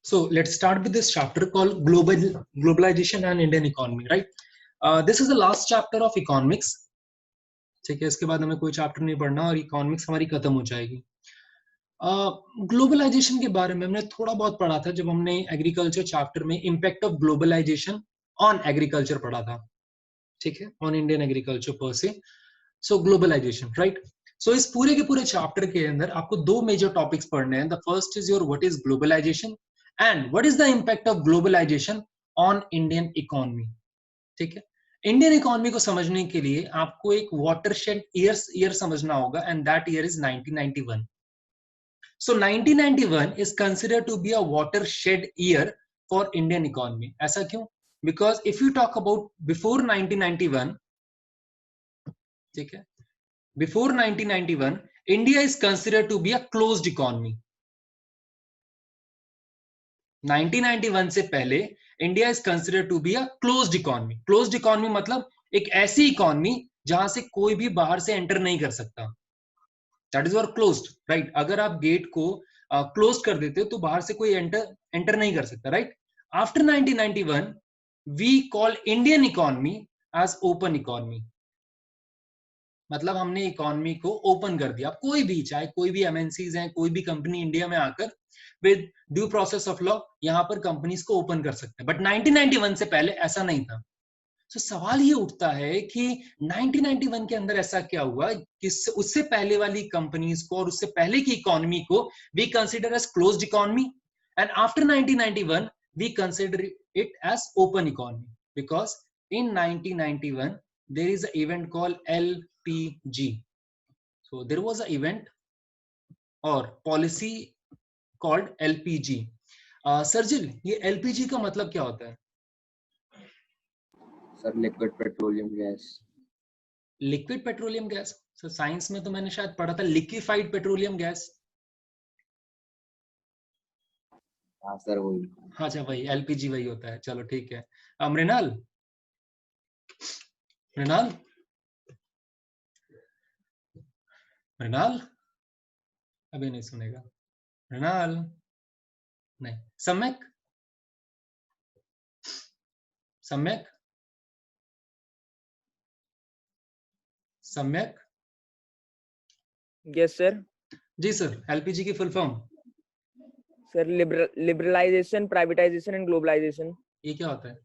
So let's start with this chapter called globalization and Indian economy, right? This is the last chapter of economics. ठीक है, इसके बाद हमें कोई chapter नहीं पढ़ना और इकोनॉमिक्स हमारी खत्म हो जाएगी. ग्लोबलाइजेशन के बारे में हमने थोड़ा बहुत पढ़ा था जब हमने एग्रीकल्चर चैप्टर में impact of globalisation on agriculture पढ़ा था. ठीक है, ऑन इंडियन एग्रीकल्चर पर से. सो ग्लोबलाइजेशन, राइट. सो इस पूरे के पूरे चैप्टर के अंदर आपको दो मेजर टॉपिक्स पढ़ने हैं. The first is your what is globalisation and what is the impact of globalisation on Indian economy. ठीक है, इंडियन इकोनॉमी को समझने के लिए आपको एक वाटरशेड ईयर समझना होगा and that year is 1991. So 1991 is considered to be a watershed year for Indian economy. ऐसा क्यों? Because if you talk about before 1991, ठीक है, before 1991, India is considered to be a closed economy. 1991 से पहले India is considered to be a closed economy. Closed economy मतलब एक ऐसी economy जहां से कोई भी बाहर से एंटर नहीं कर सकता. That is your closed, right? अगर आप गेट को क्लोज कर देते हो तो बाहर से कोई एंटर नहीं कर सकता, right? After 1991 we call Indian economy as open economy. मतलब हमने इकोनॉमी को ओपन कर दिया. कोई भी, चाहे कोई भी एमएनसीज हैं, कोई भी कंपनी इंडिया में आकर with due process of law यहां पर कंपनीज को ओपन कर सकते हैं. बट 1991 से पहले ऐसा नहीं था. तो सवाल ये उठता है कि 1991 के अंदर ऐसा क्या हुआ कि उससे पहले वाली कंपनीज को और उससे पहले की इकोनॉमी को we consider as closed economy and after 1991 we consider it as open economy because in 1991 there is a event called LPG. So there was a event और पॉलिसी कॉल्ड एलपीजी. सरजिल, ये LPG का मतलब क्या होता है? Sir liquid petroleum gas. Liquid petroleum gas. Sir science में तो मैंने शायद पढ़ा था लिक्विफाइड पेट्रोलियम गैस. हाँ सर वही. हाँ अच्छा, वही एलपीजी वही होता है. चलो ठीक है. मृणाल, मृणाल, मृणाल अभी नहीं सुनेगा. मृणाल नहीं. सम्यक, सम्यक, सम्यक. Yes sir. जी सर, एलपीजी की full form sir liberalisation, privatisation and globalisation. ये क्या होता है?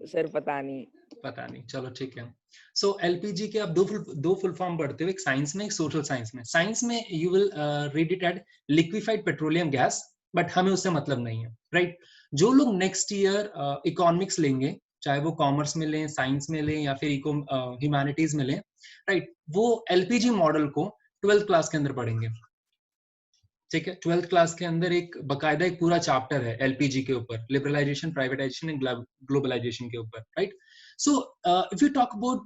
सर पता नहीं. पता नहीं, चलो ठीक है. सो एलपीजी के आप दो फुल फॉर्म पढ़ते हो, एक साइंस में, एक सोशल साइंस में. साइंस में you will read it at liquefied petroleum gas, but हमें उससे मतलब नहीं है, राइट? जो लोग नेक्स्ट ईयर इकोनॉमिक्स लेंगे, चाहे वो कॉमर्स में लें, साइंस में लें या फिर ह्यूमैनिटीज में लें, राइट, वो एलपीजी मॉडल को 12th क्लास के अंदर पढ़ेंगे. ठीक है, 12th क्लास के अंदर एक बकायदा एक पूरा चैप्टर है एलपीजी के ऊपर, लिबरलाइजेशन, प्राइवेटाइजेशन एंड ग्लोबलाइजेशन के ऊपर, right? So if you talk about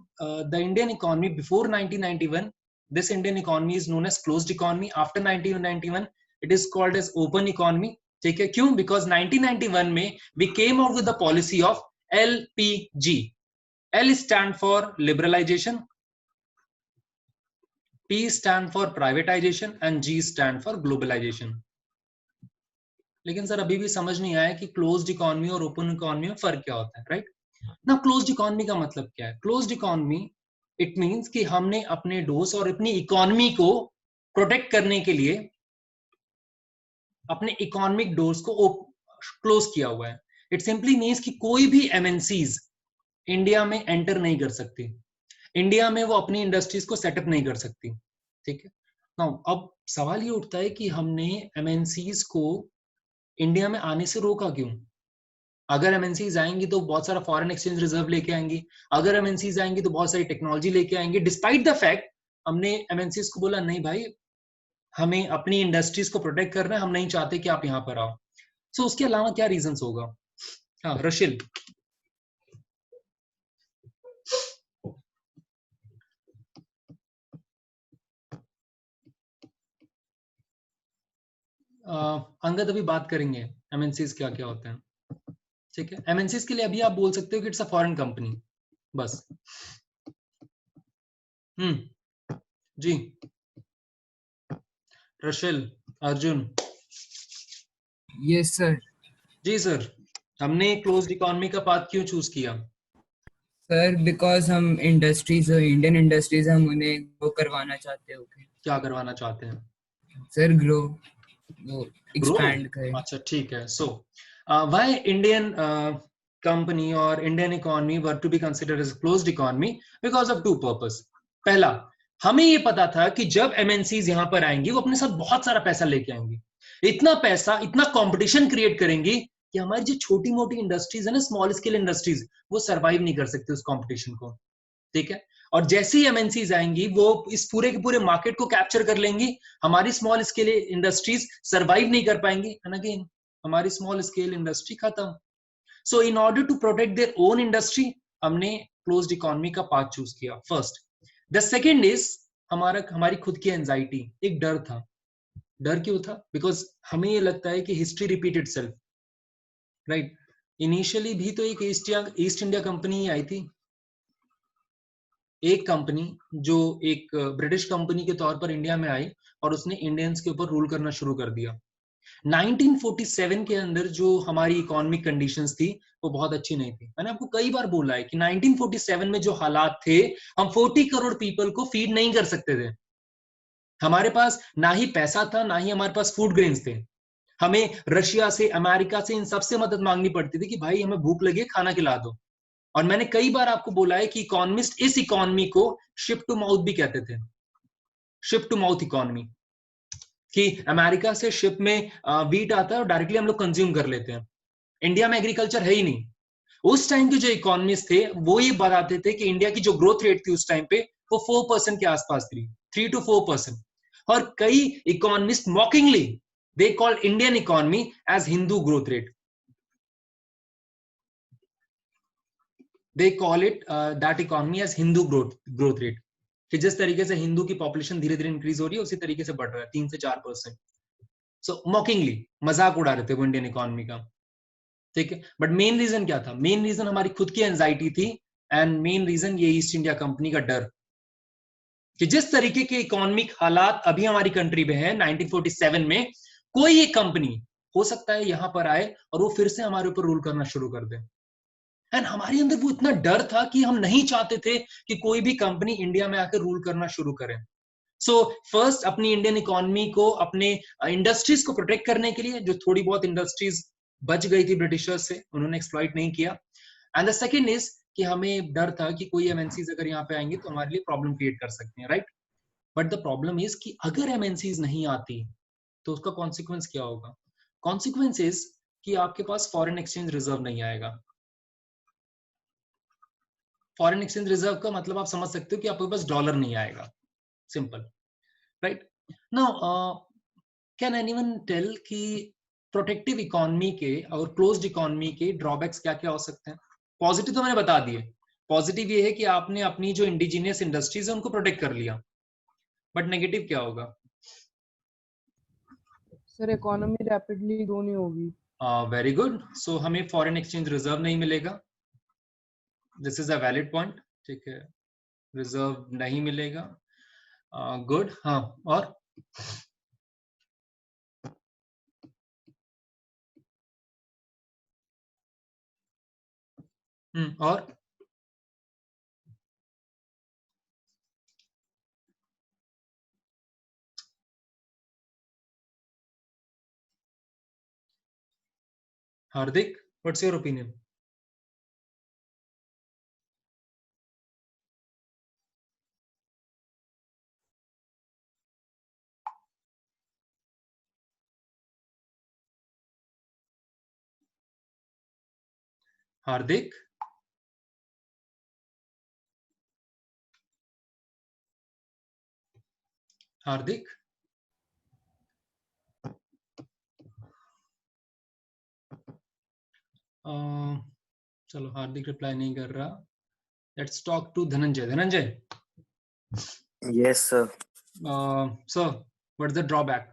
the Indian economy before 1991, this Indian economy is known as closed economy. After 1991, it is called as open economy. ठीक है, क्यों? Because 1991 में we came out with the policy of LPG. L stand for liberalization, P stand for privatization and G stand for globalization. लेकिन sir अभी भी समझ नहीं आया कि क्लोज्ड इकोनॉमी और ओपन इकोनॉमी में फर्क क्या होता है, राइट? ना क्लोज्ड इकोनॉमी का मतलब क्या है? क्लोज्ड इकोनॉमी इट मींस कि हमने अपने डोर्स और अपनी इकोनॉमी को प्रोटेक्ट करने के लिए अपने इकोनॉमिक डोर्स को क्लोज किया हुआ है. इट सिंपली मींस कि कोई भी एमएनसीज इंडिया में एंटर नहीं कर सकती, इंडिया में वो अपनी इंडस्ट्रीज को सेटअप नहीं कर सकती. ठीक है. नाउ अब सवाल ये उठता है कि हमने एमएनसीज को इंडिया में आने से रोका क्यों? अगर एमएनसीज आएंगी तो बहुत सारा फॉरेन एक्सचेंज रिजर्व लेके आएंगी, अगर एमएनसीज आएंगी तो बहुत सारी टेक्नोलॉजी लेके आएंगे. डिस्पाइट द फैक्ट हमने एमएनसीज को बोला नहीं भाई, हमें अपनी इंडस्ट्रीज को प्रोटेक्ट करना है, हम नहीं चाहते कि आप यहाँ पर आओ. सो उसके अलावा क्या रीजंस होगा? हाँ रशिल. अंगद अभी बात करेंगे एमएनसीज क्या क्या होते हैं. ठीक है, एमएनसीज के लिए अभी आप बोल सकते हो कि इट्स अ फॉरेन कंपनी, बस. जी रशिल. अर्जुन? Yes sir. जी सर, हमने क्लोज्ड इकोनॉमी का पाथ क्यों चूज किया? सर बिकॉज हम इंडस्ट्रीज, इंडियन इंडस्ट्रीज, हम उन्हें ग्रो करवाना चाहते हो। क्या करवाना चाहते हैं सर ग्रो, वो ग्रो? एक्सपैंड करें। अच्छा ठीक है। सो व्हाई इंडियन कंपनी और Indian economy were to be considered as closed economy? Because of two purpose. पहला, हमें ये पता था कि जब एमएनसीज यहां पर आएंगी वो अपने साथ बहुत सारा पैसा लेके आएंगी, इतना पैसा, इतना कंपटीशन क्रिएट करेंगी कि हमारी जो छोटी मोटी इंडस्ट्रीज है ना, स्मॉल स्केल इंडस्ट्रीज, वो सरवाइव नहीं कर सकती उस कंपटीशन को। ठीक है, और जैसे ही एमएनसीज आएंगी वो इस पूरे के पूरे मार्केट को कैप्चर कर लेंगी, हमारी स्मॉल स्केल इंडस्ट्रीज सरवाइव नहीं कर पाएंगी, एंड अगेन हमारी स्मॉल स्केल इंडस्ट्री खत्म। So in order to protect their own industry, हमने क्लोज्ड इकोनॉमी का पाथ चूज किया, फर्स्ट। द सेकेंड इज हमारी खुद की एंजाइटी, एक डर था। डर क्यों था? बिकॉज हमें ये लगता है कि history repeat itself, right? Initially भी तो एक ईस्ट इंडिया कंपनी ही आई थी, एक कंपनी जो एक ब्रिटिश कंपनी के तौर पर इंडिया में आई और उसने इंडियंस के ऊपर रूल करना शुरू कर दिया। 1947 के अंदर जो हमारी इकोनॉमिक कंडीशंस थी वो बहुत अच्छी नहीं थी। मैंने आपको कई बार बोला है कि 1947 में जो हालात थे, हम 40 करोड़ पीपल को फीड नहीं कर सकते थे। हमारे पास ना ही पैसा था, ना ही हमारे पास फूड ग्रेन्स थे। हमें रशिया से, अमेरिका से, इन सबसे मदद मांगनी पड़ती थी कि भाई हमें भूख लगी है, खाना खिला दो। और मैंने कई बार आपको बोला है कि इकोनॉमिस्ट इस इकोनॉमी को शिप टू माउथ भी कहते थे, शिप टू माउथ इकोनॉमी, कि अमेरिका से शिप में वीट आता है और डायरेक्टली हम लोग कंज्यूम कर लेते हैं। इंडिया में एग्रीकल्चर है ही नहीं। उस टाइम के जो इकोनॉमिस्ट थे वो ये बताते थे कि इंडिया की जो ग्रोथ रेट थी उस टाइम पे वो 4% के आसपास थी, 3 to 4%। और कई economist mockingly they call Indian economy as Hindu growth rate. They call it that economy as Hindu growth rate, कि जिस तरीके से हिंदू की पॉपुलेशन धीरे धीरे इंक्रीज हो रही है उसी तरीके से बढ़ रहा है, 3 से 4%। सो मॉकिंगली मजाक उड़ा रहे थे वो इंडियन इकोनॉमी का। ठीक है, बट मेन रीजन क्या था? मेन रीजन हमारी खुद की एंजाइटी थी, एंड मेन रीजन ये ईस्ट इंडिया कंपनी का डर, कि जिस तरीके के इकोनॉमिक हालात अभी हमारी कंट्री में है 1947 में, कोई एक कंपनी हो सकता है यहां पर आए और वो फिर से हमारे ऊपर रूल करना शुरू कर दे। एंड हमारे अंदर वो इतना डर था कि हम नहीं चाहते थे कि कोई भी कंपनी इंडिया में आकर रूल करना शुरू करे। सो फर्स्ट, अपनी इंडियन इकोनॉमी को, अपने इंडस्ट्रीज को प्रोटेक्ट करने के लिए, जो थोड़ी बहुत इंडस्ट्रीज बच गई थी ब्रिटिशर्स से, उन्होंने एक्सप्लॉइट नहीं किया। एंड द सेकेंड इज कि हमें डर था कि कोई एमएनसीज अगर यहाँ पे आएंगे तो हमारे लिए प्रॉब्लम क्रिएट कर सकते हैं, right? But the problem is कि अगर एमएनसीज नहीं आती तो उसका कॉन्सिक्वेंस क्या होगा? कॉन्सिक्वेंस इज कि आपके पास फॉरेन एक्सचेंज रिजर्व नहीं आएगा। फॉरेन एक्सचेंज रिजर्व का मतलब आप समझ सकते हो कि आपके पास डॉलर नहीं आएगा, simple, right? Now can anyone tell कि प्रोटेक्टिव इकोनॉमी के और क्लोज्ड इकोनॉमी के ड्रॉबैक्स क्या क्या हो सकते हैं? पॉजिटिव तो मैंने बता दिए। पॉजिटिव ये है कि आपने अपनी जो इंडिजिनियस इंडस्ट्रीज है उनको प्रोटेक्ट कर लिया, बट नेगेटिव क्या होगा? सर इकोनॉमी रैपिडली ग्रो नहीं होगी। Very good. सो हमें फॉरेन एक्सचेंज रिजर्व नहीं मिलेगा, this is a valid point. ठीक है, रिजर्व नहीं मिलेगा, गुड। हाँ, और और Hardik, what's your opinion? Hardik, Hardik, चलो हार्दिक रिप्लाई नहीं कर रहा। Let's talk to Dhananjay. Dhananjay, Yes, sir. Sir, what is the drawback?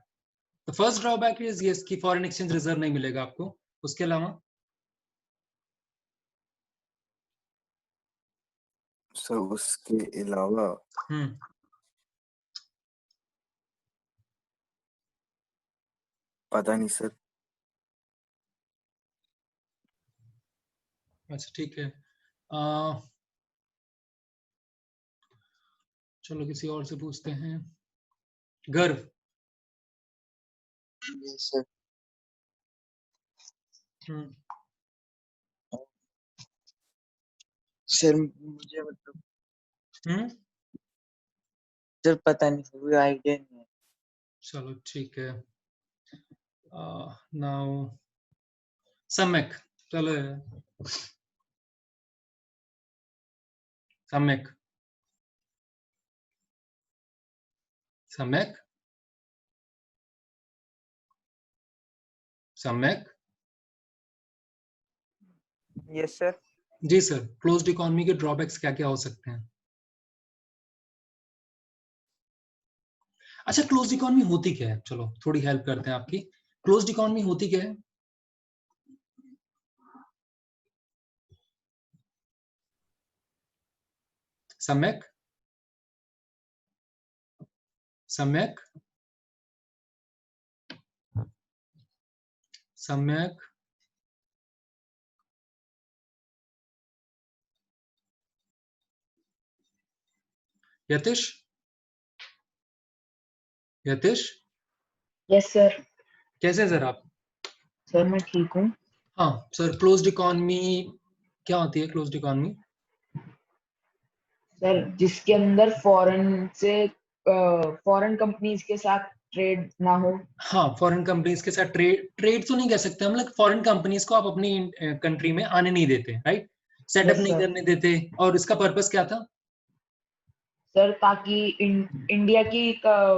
The first drawback is yes कि फॉरेन एक्सचेंज रिजर्व नहीं मिलेगा आपको, उसके अलावा? सर उसके अलावा हम्म पता नहीं सर। अच्छा ठीक है, चलो किसी और से पूछते हैं। गर्व। Yes sir. हम्म, सर मुझे मतलब हम्म, सर पता नहीं सर, कोई आइडिया नहीं है। चलो ठीक है। नाउ सम्यक, चलो सम्यक, सम्यक, सम्यक। Yes sir. जी सर, क्लोज्ड इकोनॉमी के ड्रॉबैक्स क्या क्या हो सकते हैं? अच्छा, क्लोज्ड इकोनॉमी होती क्या है, चलो थोड़ी हेल्प करते हैं आपकी। क्लोज्ड इकोनॉमी होती क्या है? सम्यक, सम्यक, सम्यक। Yatish, Yatish, yes sir. कैसे हैं सर आप? सर मैं ठीक हूँ। हाँ सर, क्लोज्ड इकोनॉमी क्या होती है? क्लोज्ड इकोनॉमी सर जिसके अंदर फॉरेन कंपनीज के साथ ट्रेड ना हो। हाँ, फॉरेन कंपनीज के साथ ट्रेड तो नहीं कह सकते हम लोग, फॉरेन कंपनीज को आप अपनी कंट्री में आने नहीं देते, राइट? सेटअप यस नहीं सर। करने देते। और इसका पर्पस क्या था? सर ताकि इंडिया की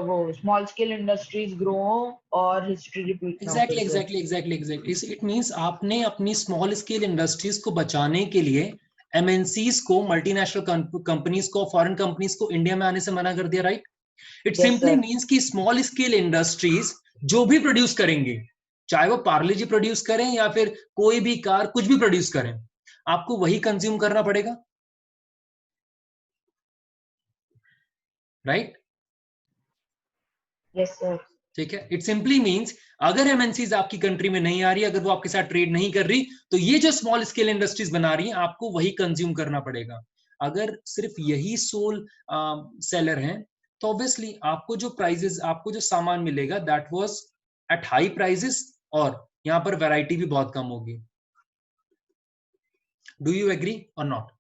वो स्मॉल स्केल इंडस्ट्रीज ग्रो हो और हिस्ट्री रिपीट ना हो फिर एग्जैक्टली से। Exactly exactly exactly it means आपने अपनी स्मॉल स्केल इंडस्ट्रीज को बचाने के लिए एमएनसीज को, मल्टीनेशनल कंपनीज को, फॉरेन कंपनीज को इंडिया में आने से मना कर दिया, right? It yes simply sir. Means कि स्मॉल स्केल इंडस्ट्रीज जो भी प्रोड्यूस करेंगी, चाहे वो पार्ले जी प्रोड्यूस करें या फिर कोई भी कार कुछ भी प्रोड्यूस करें, आपको वही कंज्यूम करना पड़ेगा, राइट? Yes sir. ठीक है, इट सिंपली मींस अगर एमएनसीज आपकी कंट्री में नहीं आ रही, अगर वो आपके साथ ट्रेड नहीं कर रही, तो ये जो स्मॉल स्केल इंडस्ट्रीज बना रही हैं आपको वही कंज्यूम करना पड़ेगा। अगर सिर्फ यही सोल सेलर हैं, तो ऑब्वियसली आपको जो प्राइजेस, आपको जो सामान मिलेगा that was at high prices, और यहाँ पर वैरायटी भी बहुत कम होगी। डू यू एग्री और नॉट?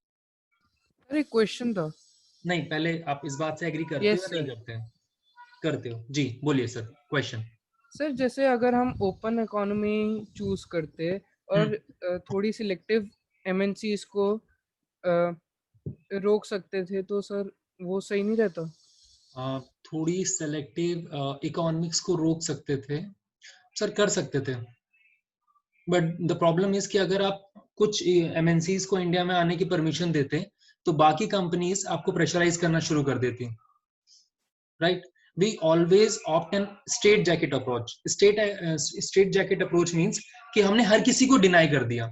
अरे क्वेश्चन था। नहीं, पहले आप इस बात से एग्री करते हो यस या नहीं सर। करते हैं? करते हो जी, बोलिए सर, क्वेश्चन। सर जैसे अगर हम ओपन इकोनॉमी चूज करते और थोड़ी सिलेक्टिव एमएनसीज को रोक सकते थे तो सर वो सही नहीं रहता? थोड़ी सेलेक्टिव इकोनॉमिक्स को रोक सकते थे सर, कर सकते थे, बट द प्रॉब्लम इज कि अगर आप कुछ एमएनसीज को इंडिया में आने की परमिशन देते तो बाकी कंपनीज आपको प्रेशराइज करना शुरू कर देती, right? We always opt an state jacket approach. State jacket approach means कि हमने हर किसी को डिनाई कर दिया,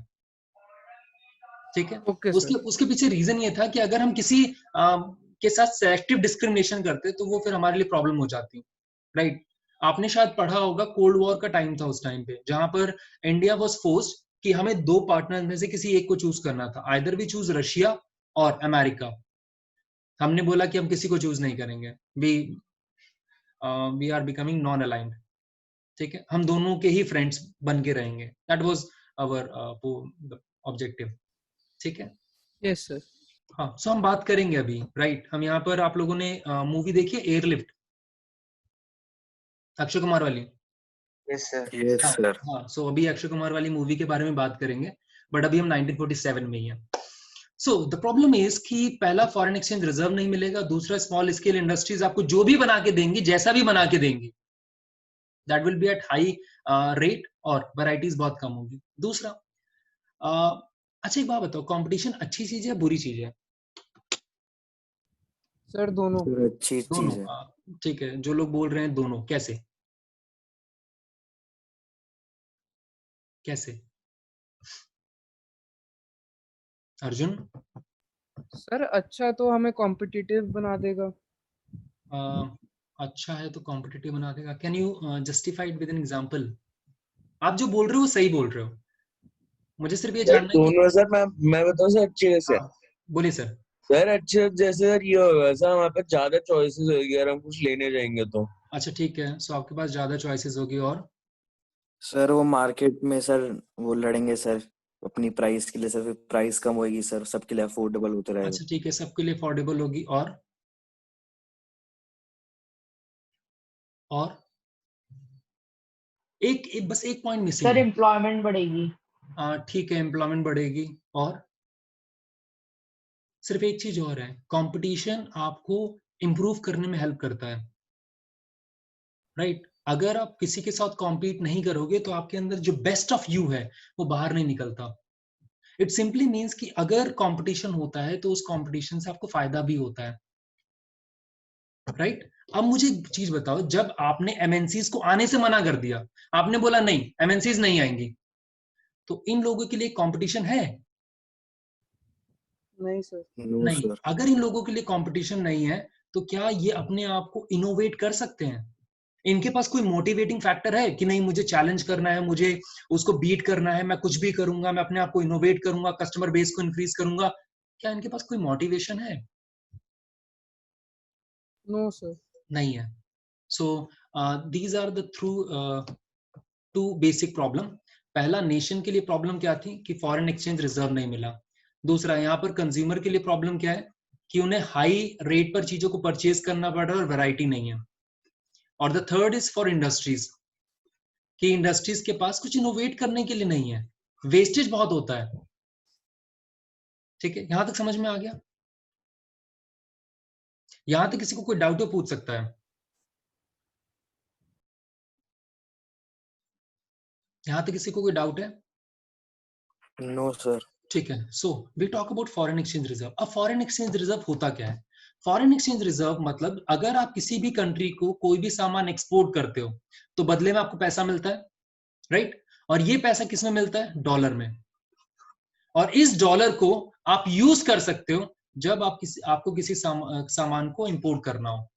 ठीक है? ओके उसके सर। उसके पीछे रीजन ये था कि अगर हम किसी के साथ सेलेक्टिव डिस्क्रिमिनेशन करते तो वो फिर हमारे लिए प्रॉब्लम हो जाती, राइट? आपने शायद पढ़ा होगा, कोल्ड वॉर का टाइम था उस टाइम पे, जहां पर इंडिया वाज फोर्स्ड कि हमें दो पार्टनर में से किसी एक को चूज करना था, आइदर वी चूज रशिया और अमेरिका। हमने बोला कि हम किसी को चूज नहीं करेंगे, we are becoming non aligned, ठीक है? हम दोनों के ही फ्रेंड्स बन के रहेंगे, दैट वाज आवर ऑब्जेक्टिव, ठीक है? Yes sir. हाँ, सो हम बात करेंगे अभी, राइट? हम यहाँ पर, आप लोगों ने मूवी देखी है एयरलिफ्ट, अक्षय कुमार वाली? Yes sir. यस हाँ सर। हाँ, सो अभी अक्षय कुमार वाली मूवी के बारे में बात करेंगे, बट अभी हम 1947 में ही हैं। सो द प्रॉब्लम इज कि पहला, फॉरेन एक्सचेंज रिजर्व नहीं मिलेगा, दूसरा, स्मॉल स्केल इंडस्ट्रीज आपको जो भी बना के देंगी, जैसा भी बना के देंगी, that will be at high rate, और वैरायटीज बहुत कम होगी। दूसरा, अच्छा एक बात बताओ, कंपटीशन अच्छी चीज है बुरी चीज है? सर दोनों। सर अच्छी दोनों, चीज है। ठीक है, जो लोग बोल रहे हैं दोनों, कैसे कैसे? अर्जुन? सर अच्छा तो हमें कॉम्पिटिटिव बना देगा। अच्छा है तो कॉम्पिटिटिव बना देगा, can you justified with an example? आप जो बोल रहे हो वो सही बोल रहे हो, मुझे सिर्फ ये सर जानना है कि दोनों सर, मैं बताऊं सर अच्छे से। हाँ, बोलिए सर। सर अच्छे जैसे सर ये होगा सर, हमारे पास ज्यादा चॉइसेस होगी अगर हम कुछ लेने जाएंगे तो। अच्छा ठीक है, सो आपके पास ज्यादा चॉइसेस होगी और सर वो मार्केट में सर वो लड़ेंगे सर अपनी प्राइस के लिए सर, फिर प्राइस कम होगी सर, सबके लिए अफोर्डेबल होता रहेगा। अच्छा ठीक है, सबके लिए अफोर्डेबल होगी और बस एक पॉइंट मिसिंग सर है। एम्प्लॉयमेंट बढ़ेगी। ठीक है, एम्प्लॉयमेंट बढ़ेगी और सिर्फ एक चीज और है, कंपटीशन आपको इंप्रूव करने में हेल्प करता है, राइट? अगर आप किसी के साथ कॉम्पीट नहीं करोगे तो आपके अंदर जो बेस्ट ऑफ यू है वो बाहर नहीं निकलता। इट सिंपली मीन्स कि अगर कंपटीशन होता है तो उस कंपटीशन से आपको फायदा भी होता है, राइट? अब मुझे एक चीज बताओ, जब आपने एमएनसीज को आने से मना कर दिया, आपने बोला नहीं एमएनसीज नहीं आएंगी, तो इन लोगों के लिए कंपटीशन है? नहीं सर। नो नहीं। सर। अगर इन लोगों के लिए कंपटीशन नहीं है तो क्या ये अपने आप को इनोवेट कर सकते हैं? इनके पास कोई मोटिवेटिंग फैक्टर है कि नहीं मुझे चैलेंज करना है, मुझे उसको बीट करना है, मैं कुछ भी करूंगा, मैं अपने आप को इनोवेट करूंगा, कस्टमर बेस को इंक्रीज करूंगा? क्या इनके पास कोई मोटिवेशन है? No sir. नहीं है। So these are the through two basic problem. पहला, नेशन के लिए प्रॉब्लम क्या थी कि फॉरेन एक्सचेंज रिजर्व नहीं मिला। दूसरा, यहाँ पर कंज्यूमर के लिए प्रॉब्लम क्या है कि उन्हें हाई रेट पर चीजों को परचेज करना पड़ रहा है और वैरायटी नहीं है। और the third is for industries, कि इंडस्ट्रीज के पास कुछ इनोवेट करने के लिए नहीं है, वेस्टेज बहुत होता है। ठीक है, यहां तक समझ में आ गया? यहां तक किसी को कोई डाउट हो पूछ सकता है? यहां तक किसी को कोई डाउट है? No sir. ठीक है, so we talk about foreign exchange reserve. अब फॉरेन एक्सचेंज रिजर्व होता क्या है? फॉरेन एक्सचेंज रिजर्व मतलब अगर आप किसी भी कंट्री को कोई भी सामान एक्सपोर्ट करते हो तो बदले में आपको पैसा मिलता है, राइट? और ये पैसा किस में मिलता है? डॉलर में। और इस डॉलर को आप यूज कर सकते हो जब आपको किसी सामान को इंपोर्ट करना हो।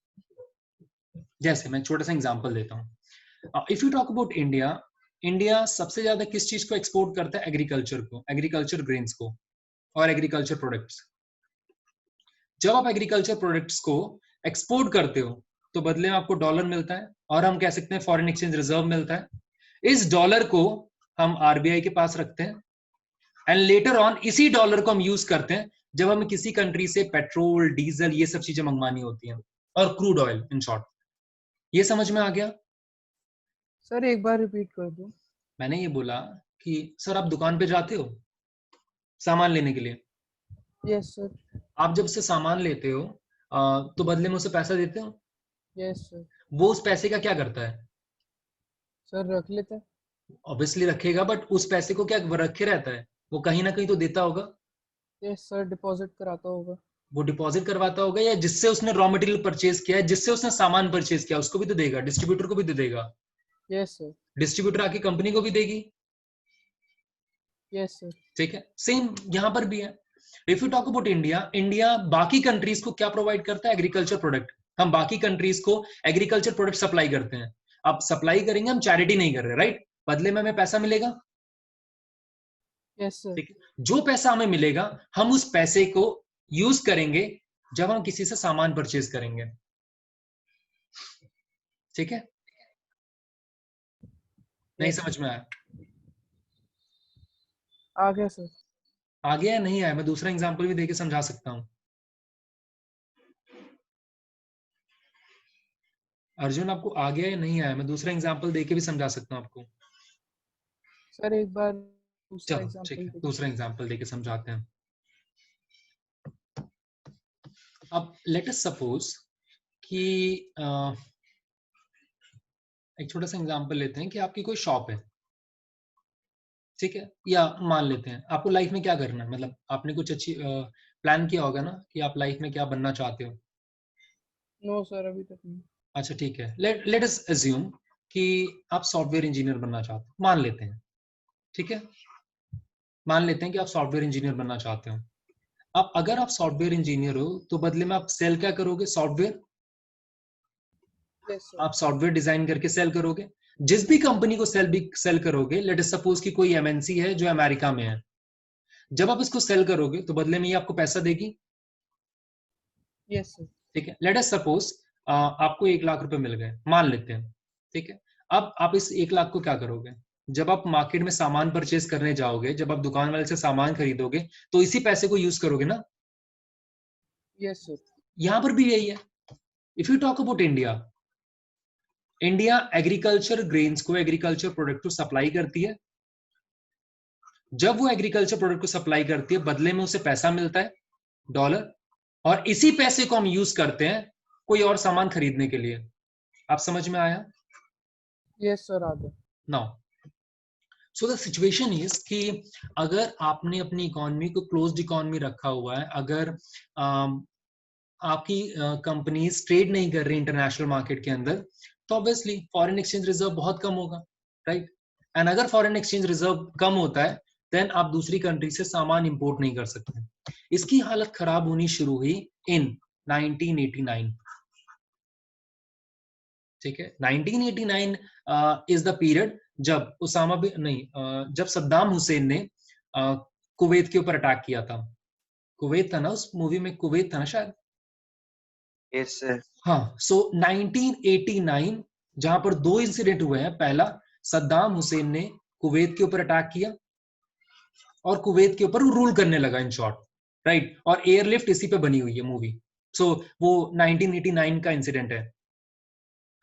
जैसे मैं छोटा सा एग्जांपल देता हूं। If you talk about India, India सबसे ज्यादा किस चीज को एक्सपोर्ट करता है? एग्रीकल्चर को, एग्रीकल्चर ग्रेन्स को और एग्रीकल्चर प्रोडक्ट्स। जब आप एग्रीकल्चर प्रोडक्ट्स को एक्सपोर्ट करते हो तो बदले में आपको डॉलर मिलता है और हम कह सकते हैं फॉरेन एक्सचेंज रिजर्व मिलता है। इस डॉलर को हम आरबीआई के पास रखते हैं एंड लेटर ऑन इसी डॉलर को हम यूज करते हैं जब हमें किसी कंट्री से पेट्रोल, डीजल, ये सब चीजें मंगवानी होती हैं, और क्रूड ऑयल इन शॉर्ट। ये समझ में आ गया? सर एक बार रिपीट कर दो। मैंने ये बोला कि सर आप दुकान पे जाते हो सामान लेने के लिए, यस सर। आप जब से सामान लेते हो तो बदले में उसे पैसा देते हो, यस सर। वो उस पैसे का क्या करता है? सर रख लेते हैं। ऑब्वियसली रखेगा, बट उस पैसे को क्या रखे रहता है? वो कहीं ना कहीं तो देता होगा। यस सर, डिपॉजिट कराता होगा। वो डिपॉजिट करवाता होगा, या जिससे उसने रॉ मटेरियल परचेज किया है, जिससे उसने सामान परचेज किया उसको भी तो देगा, डिस्ट्रीब्यूटर को भी तो देगा। Yes sir. डिस्ट्रीब्यूटर आके कंपनी को भी देगी। Yes sir. ठीक है, सेम यहां पर भी है। If you talk about India, India बाकी कंट्रीज को क्या प्रोवाइड करता है? Agriculture product. हम बाकी कंट्रीज को एग्रीकल्चर प्रोडक्ट सप्लाई करते हैं। अब सप्लाई करेंगे, हम चैरिटी नहीं कर रहे, राइट? बदले में हमें पैसा मिलेगा। Yes sir. ठीक है, जो पैसा हमें मिलेगा हम उस पैसे को यूज करेंगे जब हम किसी से सामान परचेज करेंगे। ठीक है, नहीं Yes, समझ में आया? आ गया सर। आ गया या नहीं आया? मैं दूसरा एग्जांपल भी देके समझा सकता हूं। अर्जुन, आपको आ गया या नहीं आया? मैं दूसरा एग्जांपल देके भी समझा सकता हूं आपको। सर एक बार दूसरा चलो ठीक है, एग्जांपल। दूसरा एग्जांपल देके समझाते हैं। अब लेट अस सपोज कि एक छोटा सा एग्जांपल लेते हैं कि आपकी कोई शॉप है, ठीक है? या मान लेते हैं आपको लाइफ में क्या करना है, मतलब आपने कुछ अच्छी प्लान किया होगा ना कि आप लाइफ में क्या बनना चाहते हो। नो सर, अभी तक नहीं। अच्छा ठीक है, लेट अस अज्यूम कि आप सॉफ्टवेयर इंजीनियर बनना चाहते हो, मान लेते हैं। ठीक है, मान लेते हैं कि आप सॉफ्टवेयर इंजीनियर बनना चाहते हो। अब अगर आप सॉफ्टवेयर इंजीनियर हो तो बदले में आप सेल क्या करोगे? सॉफ्टवेयर। Yes, sir. आप सॉफ्टवेयर डिजाइन करके सेल करोगे। जिस भी कंपनी को सेल करोगे, लेट अस सपोज कि कोई एमएनसी है जो अमेरिका में है, जब आप इसको सेल करोगे तो बदले में ये आपको पैसा देगी। Yes, sir. ठीक है, लेट अस सपोज आपको 1 लाख रुपए मिल गए, मान लेते हैं। ठीक है, अब आप इस 1 लाख को क्या करोगे? जब आप मार्केट में सामान परचेज करने जाओगे, जब आप दुकान वाले से सामान खरीदोगे, तो इसी पैसे को यूज करोगे ना। Yes, sir. यहां पर भी यही है। If you talk about India, India agriculture grains को, एग्रीकल्चर प्रोडक्ट को सप्लाई करती है। जब वो एग्रीकल्चर प्रोडक्ट को सप्लाई करती है, बदले में उसे पैसा मिलता है, डॉलर, और इसी पैसे को हम यूज करते हैं कोई और सामान खरीदने के लिए। आप समझ में आया? Yes, sir. आगे. Now so the situation is कि अगर आपने अपनी इकोनॉमी को क्लोज्ड इकोनॉमी रखा हुआ है, अगर आपकी कंपनीज ट्रेड नहीं कर रही इंटरनेशनल मार्केट के अंदर, तो ऑब्वियसली फॉरेन एक्सचेंज रिजर्व बहुत कम होगा, राइट? एंड अगर फॉरेन एक्सचेंज रिजर्व कम होता है, देन आप दूसरी कंट्री से सामान इंपोर्ट नहीं कर सकते। इसकी हालत खराब होनी शुरू हुई इन 1989। ठीक है, 1989 इज द पीरियड जब जब सद्दाम हुसैन ने कुवैत के ऊपर अटैक किया था। कुवैत था ना, उस मूवी में कुवैत था ना शायद। Yes sir. हाँ, सो 1989 जहां पर 2 इंसिडेंट हुए हैं। पहला, सद्दाम हुसैन ने कुवैत के ऊपर अटैक किया और कुवैत के ऊपर रूल करने लगा, इन शॉर्ट, राइट? और एयरलिफ्ट इसी पे बनी हुई है मूवी। सो वो 1989 का इंसिडेंट है,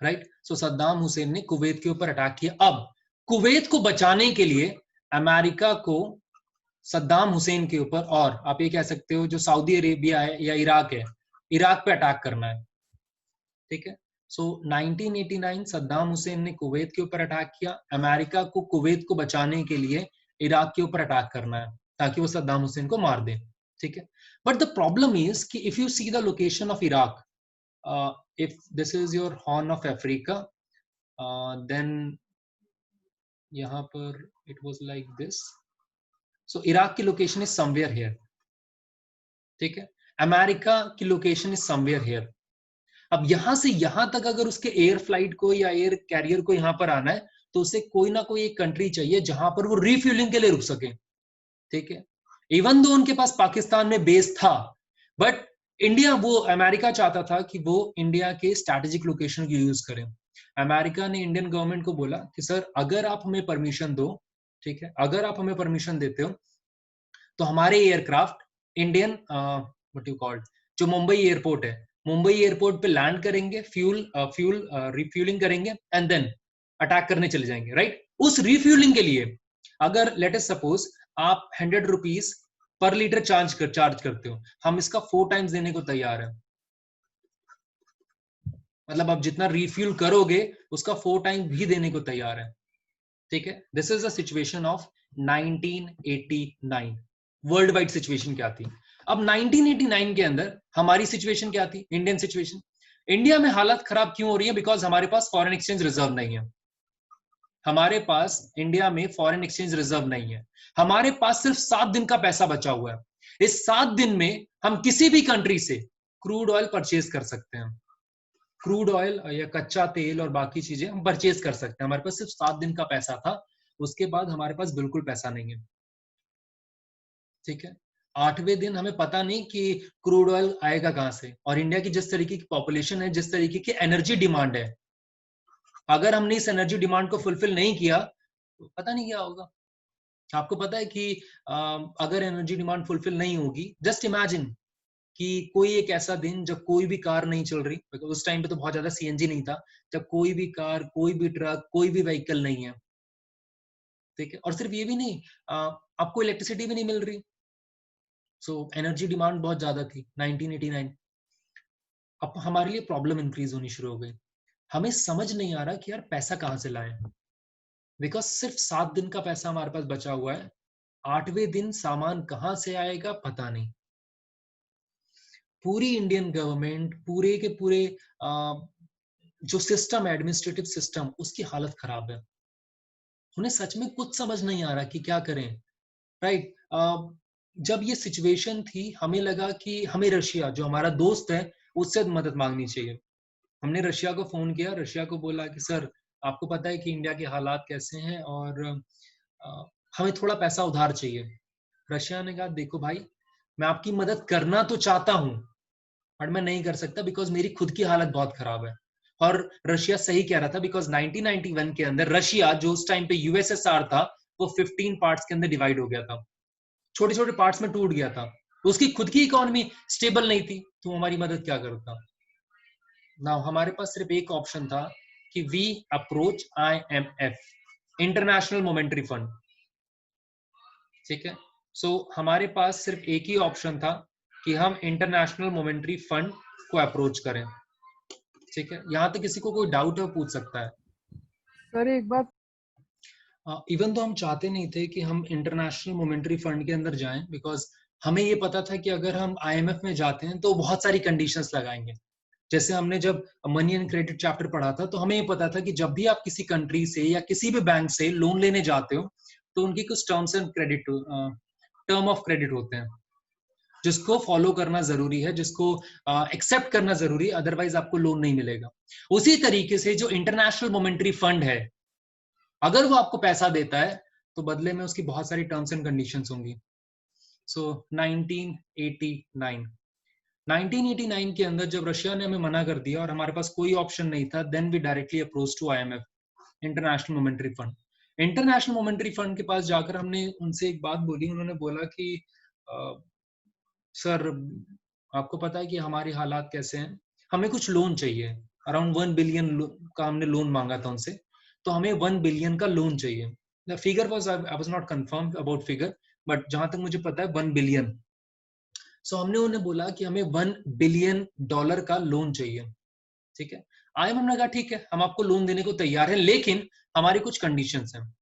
राइट? सो सद्दाम हुसैन ने कुवैत के ऊपर अटैक किया। अब कुवैत को बचाने के लिए अमेरिका को सद्दाम हुसैन के ऊपर, और आप ये कह सकते हो जो सऊदी अरेबिया है या इराक है, इराक पे अटैक करना है। ठीक है, सो 1989 सद्दाम हुसैन ने कुवैत के ऊपर अटैक किया। अमेरिका को कुवैत को बचाने के लिए इराक के ऊपर अटैक करना है ताकि वो सद्दाम हुसैन को मार दे। ठीक है, बट द प्रॉब्लम इज कि if you see the location of Iraq, if this is your Horn of Africa, then यहाँ पर it was like this. So Iraq की लोकेशन is somewhere here. ठीक है, अमेरिका की लोकेशन is somewhere here. अब यहां से यहां तक अगर उसके एयर फ्लाइट को या एयर कैरियर को यहां पर आना है, तो उसे कोई ना कोई एक कंट्री चाहिए जहां पर वो रिफ्यूलिंग के लिए रुक सके। ठीक है, इवन दो उनके पास पाकिस्तान में बेस था, बट इंडिया, वो अमेरिका चाहता था कि वो इंडिया के स्ट्रैटेजिक लोकेशन को यूज करें। अमेरिका ने इंडियन गवर्नमेंट को बोला कि सर अगर आप हमें परमिशन दो, ठीक है, अगर आप हमें परमिशन देते हो तो हमारे aircraft Indian what you called, जो मुंबई एयरपोर्ट है, मुंबई एयरपोर्ट पे लैंड करेंगे, फ्यूल रिफ्यूलिंग करेंगे एंड देन अटैक करने चले जाएंगे, राइट? उस रिफ्यूलिंग के लिए अगर लेट अस सपोज आप 100 रुपीज पर लीटर चार्ज करते हो, हम इसका 4 टाइम्स देने को तैयार है। मतलब आप जितना रिफ्यूल करोगे उसका 4 टाइम भी देने को तैयार है। ठीक है, this is the situation of 1989। World wide situation क्या थी? अब 1989 के अंदर हमारी सिचुएशन क्या थी? Indian situation. इंडिया में हालत खराब क्यों हो रही है? बिकॉज हमारे पास फॉरेन एक्सचेंज रिजर्व नहीं है। हमारे पास इंडिया में फॉरेन एक्सचेंज रिजर्व नहीं है। हमारे पास सिर्फ 7 दिन का पैसा बचा हुआ है। इस 7 दिन में हम किसी भी कंट्री से क्रूड ऑयल परचेज कर सकते हैं। क्रूड ऑयल या कच्चा तेल और बाकी चीजें हम परचेज कर सकते हैं। हमारे पास सिर्फ 7 दिन का पैसा था, उसके बाद हमारे पास बिल्कुल पैसा नहीं है। ठीक है, 8वें दिन हमें पता नहीं कि क्रूड ऑयल आएगा कहां से, और इंडिया की जिस तरीके की पॉपुलेशन है, जिस तरीके की एनर्जी डिमांड है, अगर हमने इस एनर्जी डिमांड को फुलफिल नहीं किया तो पता नहीं क्या होगा। आपको पता है कि अगर एनर्जी डिमांड फुलफिल नहीं होगी, जस्ट इमेजिन कि कोई एक ऐसा दिन जब कोई भी कार नहीं चल रही, उस टाइम पे तो बहुत ज्यादा सीएनजी नहीं था, जब कोई भी कार, कोई भी ट्रक, कोई भी व्हीकल नहीं है। ठीक है, और सिर्फ ये भी नहीं, आपको इलेक्ट्रिसिटी भी नहीं मिल रही। सो एनर्जी डिमांड बहुत ज्यादा थी 1989। अब हमारे लिए प्रॉब्लम इंक्रीज होनी शुरू हो गई। हमें समझ नहीं आ रहा कि यार पैसा कहां से लाएं, बिकॉज सिर्फ 7 दिन का पैसा हमारे पास बचा हुआ है। 8वें दिन सामान कहां से आएगा पता नहीं। पूरी इंडियन गवर्नमेंट, पूरे के पूरे जो सिस्टम, एडमिनिस्ट्रेटिव सिस्टम, उसकी हालत खराब है। उन्हें सच में कुछ समझ नहीं आ रहा कि क्या करें, राइट? जब ये सिचुएशन थी, हमें लगा कि हमें रशिया, जो हमारा दोस्त है, उससे मदद मांगनी चाहिए। हमने रशिया को फोन किया, रशिया को बोला कि सर आपको पता है कि इंडिया के हालात कैसे हैं और हमें थोड़ा पैसा उधार चाहिए। रशिया ने कहा देखो भाई, मैं आपकी मदद करना तो चाहता हूं बट मैं नहीं कर सकता बिकॉज मेरी खुद की हालत बहुत खराब है। और रशिया सही कह रहा था बिकॉज 1991 के अंदर रशिया जो उस टाइम पे यूएसएसआर था वो 15 पार्ट्स के अंदर डिवाइड हो गया था, छोटे छोटे पार्ट्स में टूट गया था, उसकी खुद की इकोनॉमी स्टेबल नहीं थी, तो हमारी मदद क्या करता। ना हमारे पास सिर्फ एक ऑप्शन था कि we approach IMF, international momentary fund. ठीक है, सो हमारे पास सिर्फ एक ही ऑप्शन था कि हम इंटरनेशनल मोमेंटरी फंड को अप्रोच करें। ठीक है, यहां तक किसी को कोई डाउट है पूछ सकता है। सर एक बात, इवन तो हम चाहते नहीं थे कि हम इंटरनेशनल मोमेंटरी फंड के अंदर जाएं बिकॉज हमें ये पता था कि अगर हम IMF में जाते हैं तो बहुत सारी कंडीशंस लगाएंगे। जैसे हमने जब मनी एंड क्रेडिट चैप्टर पढ़ा था तो हमें ये पता था कि जब भी आप किसी कंट्री से या किसी भी बैंक से लोन लेने जाते हो तो उनकी कुछ टर्म ऑफ क्रेडिट होते हैं जिसको फॉलो करना जरूरी है, जिसको एक्सेप्ट करना जरूरी है, अदरवाइज आपको लोन नहीं मिलेगा। उसी तरीके से जो इंटरनेशनल मोमेंटरी फंड है, अगर वो आपको पैसा देता है तो बदले में उसकी बहुत सारी टर्म्स एंड कंडीशंस होंगी। सो 1989 के अंदर जब रशिया ने हमें मना कर दिया और हमारे पास कोई ऑप्शन नहीं था, then we directly approach to IMF, international momentary fund. International momentary fund के पास जाकर हमने उनसे एक बात बोली। उन्होंने बोला कि सर आपको पता है कि हमारे हालात कैसे हैं, हमें कुछ लोन चाहिए, अराउंड 1 बिलियन का हमने लोन मांगा था उनसे, तो हमें 1 बिलियन का लोन चाहिए। The figure was, I was not confirm about figure, but जहां तक मुझे पता है 1 बिलियन। सो हमने उन्हें बोला कि हमें $1 बिलियन का लोन चाहिए। ठीक है, IMF ने कहा ठीक है, हम आपको लोन देने को तैयार हैं, लेकिन हमारी कुछ कंडीशंस हैं।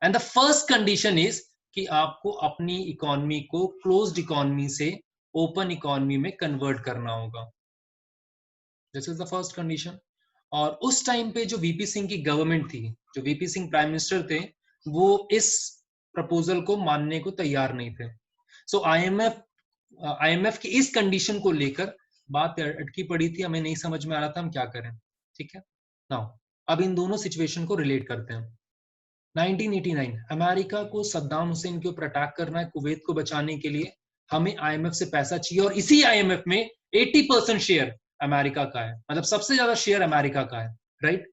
And the first condition is कि आपको अपनी इकोनॉमी को क्लोज्ड इकोनॉमी से ओपन इकोनॉमी में कन्वर्ट करना होगा। This is the first condition. और उस टाइम पे जो VP सिंह की गवर्नमेंट थी, जो VP सिंह प्राइम मिनिस्टर थे, वो इस प्रपोजल को मानने को तैयार नहीं थे। सो IMF की इस कंडीशन को लेकर बात अटकी पड़ी थी, हमें नहीं समझ में आ रहा था हम क्या करें। ठीक है, नाउ अब इन दोनों सिचुएशन को रिलेट करते हैं। 1989 अमेरिका को सद्दाम हुसैन के ऊपर अटैक करना है, कुवैत को बचाने के लिए हमें IMF से पैसा चाहिए, और इसी IMF में 80% शेयर अमेरिका का है, मतलब सबसे ज्यादा शेयर अमेरिका का है, राइट।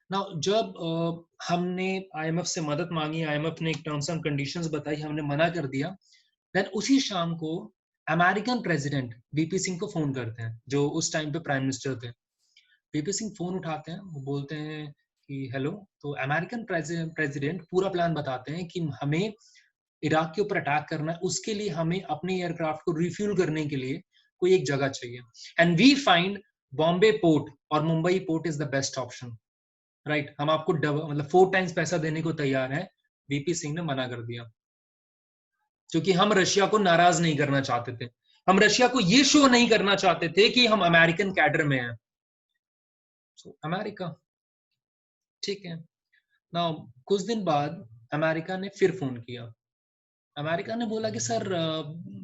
नाउ जब हमने IMF से मदद मांगी, IMF ने एक टर्म्स एंड कंडीशंस बताई, हमने मना कर दिया। देन उसी शाम को अमेरिकन प्रेसिडेंट VP सिंह को फोन करते हैं, जो उस टाइम पे प्राइम मिनिस्टर थे। VP सिंह फोन उठाते हैं, वो बोलते हैं कि हेलो। तो अमेरिकन प्रेसिडेंट पूरा प्लान बताते हैं कि हमें इराक के ऊपर अटैक करना है, उसके लिए हमें अपने एयरक्राफ्ट को रिफ्यूल करने के लिए कोई एक जगह चाहिए, and we find Bombay port और Mumbai port is the best option, right. हम आपको मतलब 4 टाइम्स पैसा देने को तैयार है। VP सिंह ने मना कर दिया क्योंकि हम रशिया को नाराज नहीं करना चाहते थे, हम रशिया को ये शो नहीं करना चाहते थे कि हम अमेरिकन कैडर में हैं। सो अमेरिका, ठीक है ना। कुछ दिन बाद अमेरिका ने फिर फोन किया। अमेरिका ने बोला कि सर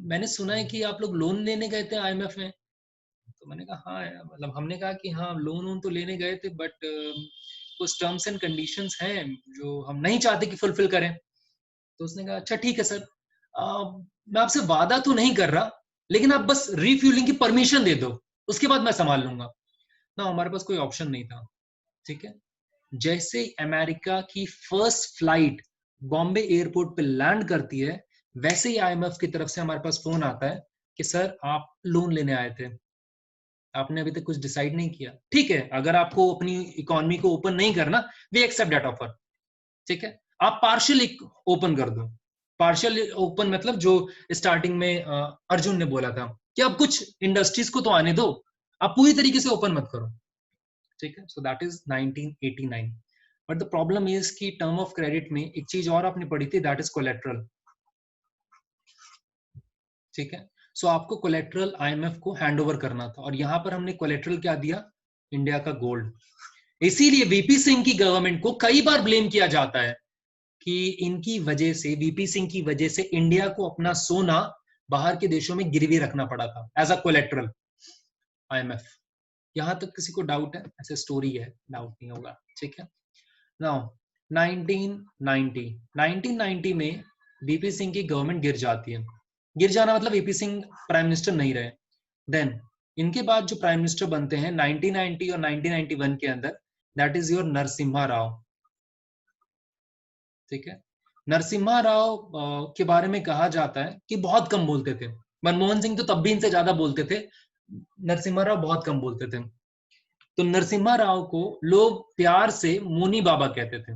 मैंने सुना है कि आप लोग लोन लेने गए थे IMF में। तो मैंने कहा हाँ, मतलब हमने कहा कि हाँ लोन तो लेने गए थे, बट कुछ टर्म्स एंड कंडीशंस हैं जो हम नहीं चाहते कि फुलफिल करें। तो उसने कहा अच्छा ठीक है सर, मैं आपसे वादा तो नहीं कर रहा, लेकिन आप बस रिफ्यूलिंग की परमिशन दे दो, उसके बाद मैं संभाल लूंगा ना। हमारे पास कोई ऑप्शन नहीं था। ठीक है, जैसे अमेरिका की फर्स्ट फ्लाइट बॉम्बे एयरपोर्ट पे लैंड करती है, वैसे ही IMF की तरफ से हमारे पास फोन आता है कि सर आप लोन लेने आए थे, आपने अभी तक कुछ डिसाइड नहीं किया। ठीक है, अगर आपको अपनी इकोनॉमी को ओपन नहीं करना, वी एक्सेप्ट दैट ऑफर। ठीक है, आप पार्शियल ओपन कर दो। पार्शियल ओपन मतलब जो स्टार्टिंग में अर्जुन ने बोला था कि अब कुछ इंडस्ट्रीज को तो आने दो, आप पूरी तरीके से ओपन मत करो। ठीक है, so that is 1989। But the problem is कि टर्म ऑफ क्रेडिट में एक चीज और आपने पढ़ी थी, दैट इज कोलेट्रल। ठीक है, सो आपको कोलेट्रल IMF को हैंडओवर करना था, और यहां पर हमने कोलेट्रल क्या दिया, इंडिया का गोल्ड। इसीलिए VP सिंह की गवर्नमेंट को कई बार ब्लेम किया जाता है कि इनकी वजह से, VP सिंह की वजह से इंडिया को अपना सोना बाहर के देशों में गिरवी रखना पड़ा था एज अ कोलेट्रल IMF। यहाँ तक किसी को डाउट है? ऐसे स्टोरी है, डाउट नहीं होगा, ठीक है। नाउ 1990 में वीपी सिंह की गवर्नमेंट गिर जाती है। गिर जाना मतलब वीपी सिंह प्राइम मिनिस्टर नहीं रहे। देन इनके बाद जो प्राइम मिनिस्टर बनते हैं 1990 और 1991 के अंदर, that is your Narasimha Rao, ठीक है। नरसिम्हा राव के बारे में कहा जाता है कि बहुत कम बोलते थे। मनमोहन सिंह तो तब भी इनसे ज्यादा बोलते थे, नरसिम्हा राव बहुत कम बोलते थे। तो नरसिम्हा राव को लोग प्यार से मोनी बाबा कहते थे।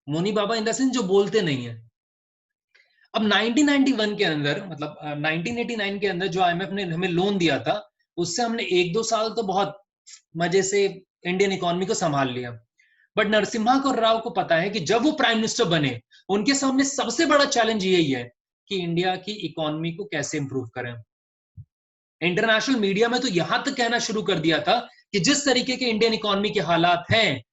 मोनी बाबा इन द सेंस जो बोलते नहीं है। अब 1991 के अंदर, मतलब 1989 के अंदर जो आईएमएफ ने हमें लोन दिया था, उससे हमने 1-2 साल तो बहुत मजे से इंडियन इकोनॉमी को संभाल लिया। बट नरसिम्हा राव को पता है कि जब वो प्राइम मिनिस्टर बने, उनके सामने सबसे बड़ा चैलेंज यही है कि इंडिया की इकोनॉमी को कैसे इंप्रूव करें। इंटरनेशनल मीडिया में तो यहां तक कहना शुरू कर दिया था कि जिस तरीके के इंडियन इकोनॉमी के हालात हैं,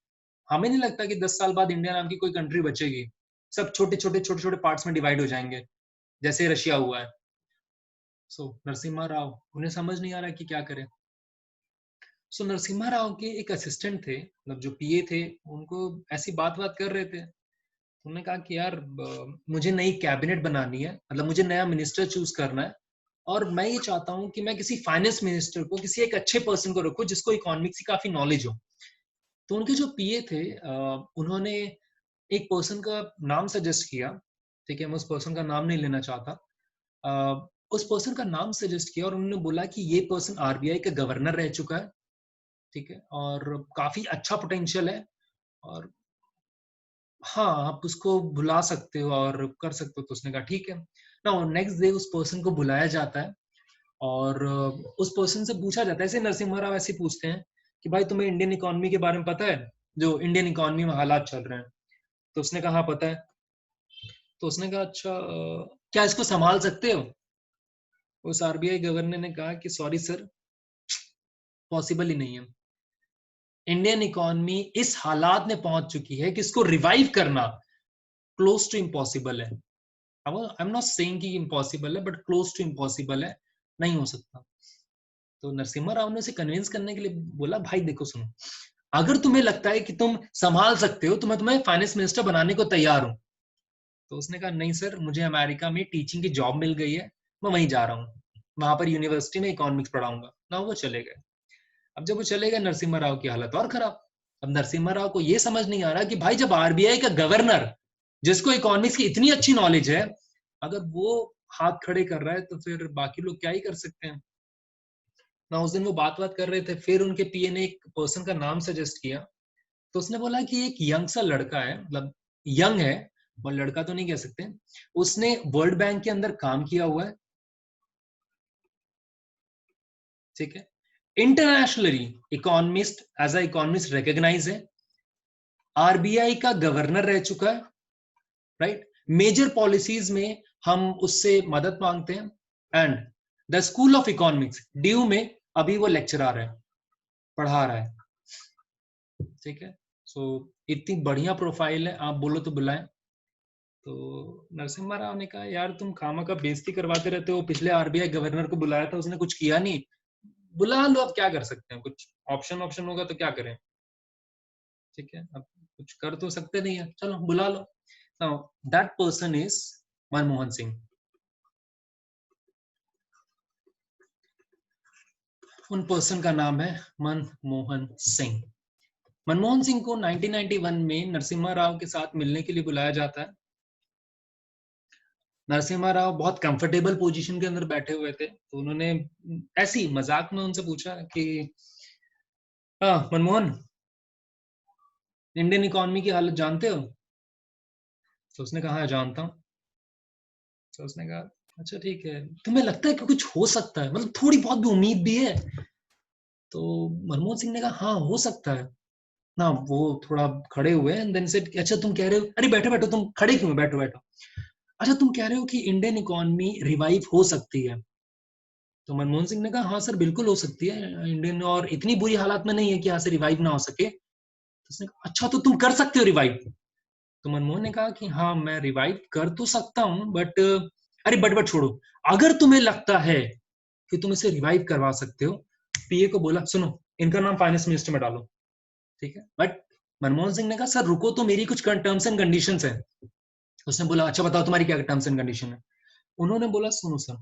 हमें नहीं लगता कि 10 साल बाद इंडिया नाम की कोई कंट्री बचेगी। सब छोटे छोटे पार्ट्स में डिवाइड हो जाएंगे, जैसे रशिया हुआ है। सो नरसिम्हा राव, उन्हें समझ नहीं आ रहा कि क्या करें। सो नरसिम्हा राव के एक असिस्टेंट थे, मतलब जो पीए थे, उनको ऐसी बात कर रहे थे। उन्होंने कहा कि यार मुझे नई कैबिनेट बनानी है, मतलब मुझे नया मिनिस्टर चूज करना है, और मैं ये चाहता हूँ कि मैं किसी फाइनेंस मिनिस्टर को, किसी एक अच्छे पर्सन को रखूं जिसको इकोनॉमिक्स की काफी नॉलेज हो। तो उनके जो पीए थे, उन्होंने एक पर्सन का नाम सजेस्ट किया, ठीक है, मैं उस पर्सन का नाम नहीं लेना चाहता। उस पर्सन का नाम सजेस्ट किया और उन्होंने बोला कि ये पर्सन आरबीआई का गवर्नर रह चुका है, ठीक है, और काफी अच्छा पोटेंशियल है, और हाँ आप उसको बुला सकते हो और कर सकते हो। तो उसने कहा ठीक है ना। नेक्स्ट डे उस पर्सन को बुलाया जाता है और उस पर्सन से पूछा जाता है, ऐसे नरसिम्हा राव ऐसे पूछते हैं कि भाई तुम्हें इंडियन इकोनॉमी के बारे में पता है, जो इंडियन इकोनॉमी में हालात चल रहे हैं? तो उसने कहा हाँ पता है। तो उसने कहा अच्छा क्या इसको संभाल सकते हो? उस आरबीआई गवर्नर ने कहा कि सॉरी सर, पॉसिबल ही नहीं है। इंडियन इकोनॉमी इस हालात में पहुंच चुकी है कि इसको रिवाइव करना क्लोज टू इम्पॉसिबल है। आई एम नॉट सेइंग कि इम्पॉसिबल है, बट क्लोज टू इम्पॉसिबल है, नहीं हो सकता। तो नरसिम्हा राव ने उसे कन्विंस करने के लिए बोला, भाई देखो सुनो, अगर तुम्हें लगता है कि तुम संभाल सकते हो तो मैं तुम्हें फाइनेंस मिनिस्टर बनाने को तैयार हूं। तो उसने कहा नहीं सर, मुझे अमेरिका में टीचिंग की जॉब मिल गई है, मैं वहीं जा रहा हूँ, वहां पर यूनिवर्सिटी में इकोनॉमिक्स पढ़ाऊंगा ना। वो चले गए। अब जब वो चले गए, नरसिम्हा राव की हालत और खराब। अब नरसिम्हा राव को ये समझ नहीं आ रहा कि भाई जब आरबीआई का गवर्नर, जिसको इकोनॉमिक्स की इतनी अच्छी नॉलेज है, अगर वो हाथ खड़े कर रहा है तो फिर बाकी लोग क्या ही कर सकते हैं ना। उस दिन वो बात कर रहे थे, फिर उनके पीए ने एक पर्सन का नाम सजेस्ट किया। तो उसने बोला कि एक यंग सा लड़का है, मतलब यंग है और लड़का तो नहीं कह सकते, उसने वर्ल्ड बैंक के अंदर काम किया हुआ है, ठीक है, internationally economist, as a economist recognise है, आरबीआई का गवर्नर रह चुका है, राइट। मेजर पॉलिसीज में हम उससे मदद मांगते हैं, and the school of economics due में अभी वो लेक्चरर है, पढ़ा रहा है, ठीक है। सो इतनी बढ़िया प्रोफाइल है, आप बोलो तो बुलाएं। तो नरसिम्हा राव ने कहा यार तुम खामा का बेइज्जती करवाते रहते हो, पिछले आरबीआई गवर्नर को बुलाया था, उसने कुछ किया नहीं, बुला लो, अब क्या कर सकते हैं, कुछ ऑप्शन होगा तो क्या करें, ठीक है, अब कुछ कर तो सकते नहीं है, चलो बुला लो। Now that person is Manmohan Singh. उन पर्सन का नाम है मनमोहन सिंह। मनमोहन सिंह को 1991 में नरसिम्हा राव के साथ मिलने के लिए बुलाया जाता है। नरसिम्हा राव बहुत कंफर्टेबल पोजीशन के अंदर बैठे हुए थे, तो उन्होंने ऐसी मजाक में उनसे पूछा कि हाँ मनमोहन, इंडियन इकोनॉमी की हालत जानते हो? तो उसने कहा जानता हूँ। तो उसने कहा अच्छा ठीक है, तुम्हें लगता है कि कुछ हो सकता है, मतलब थोड़ी बहुत भी उम्मीद भी है? तो मनमोहन सिंह ने कहा हाँ हो सकता है ना। वो थोड़ा खड़े हुए एंड देन सेड अच्छा तुम कह रहे हो, अरे बैठो बैठो, तुम खड़े क्यों, बैठो बैठो, अच्छा तुम कह रहे हो कि इंडियन इकोनॉमी रिवाइव हो सकती है? तो मनमोहन सिंह ने कहा हाँ सर बिल्कुल हो सकती है, इंडियन और इतनी बुरी हालत में नहीं है कि यहाँ से रिवाइव ना हो सके। तो उसने कहा अच्छा तो तुम कर सकते हो रिवाइव? तो मनमोहन ने कहा कि हाँ मैं रिवाइव कर तो सकता हूँ, बट अरे बट छोड़ो, अगर तुम्हें लगता है कि तुम इसे रिवाइव करवा सकते हो पीए को बोला सुनो इनका नाम फाइनेंस मिनिस्टर में डालो, ठीक है। बट मनमोहन सिंह ने कहा सर रुको तो मेरी कुछ टर्म्स एंड कंडीशंस है। उसने बोला अच्छा बताओ तुम्हारी क्या टर्म्स एंड कंडीशन है। उन्होंने बोला सुनो सर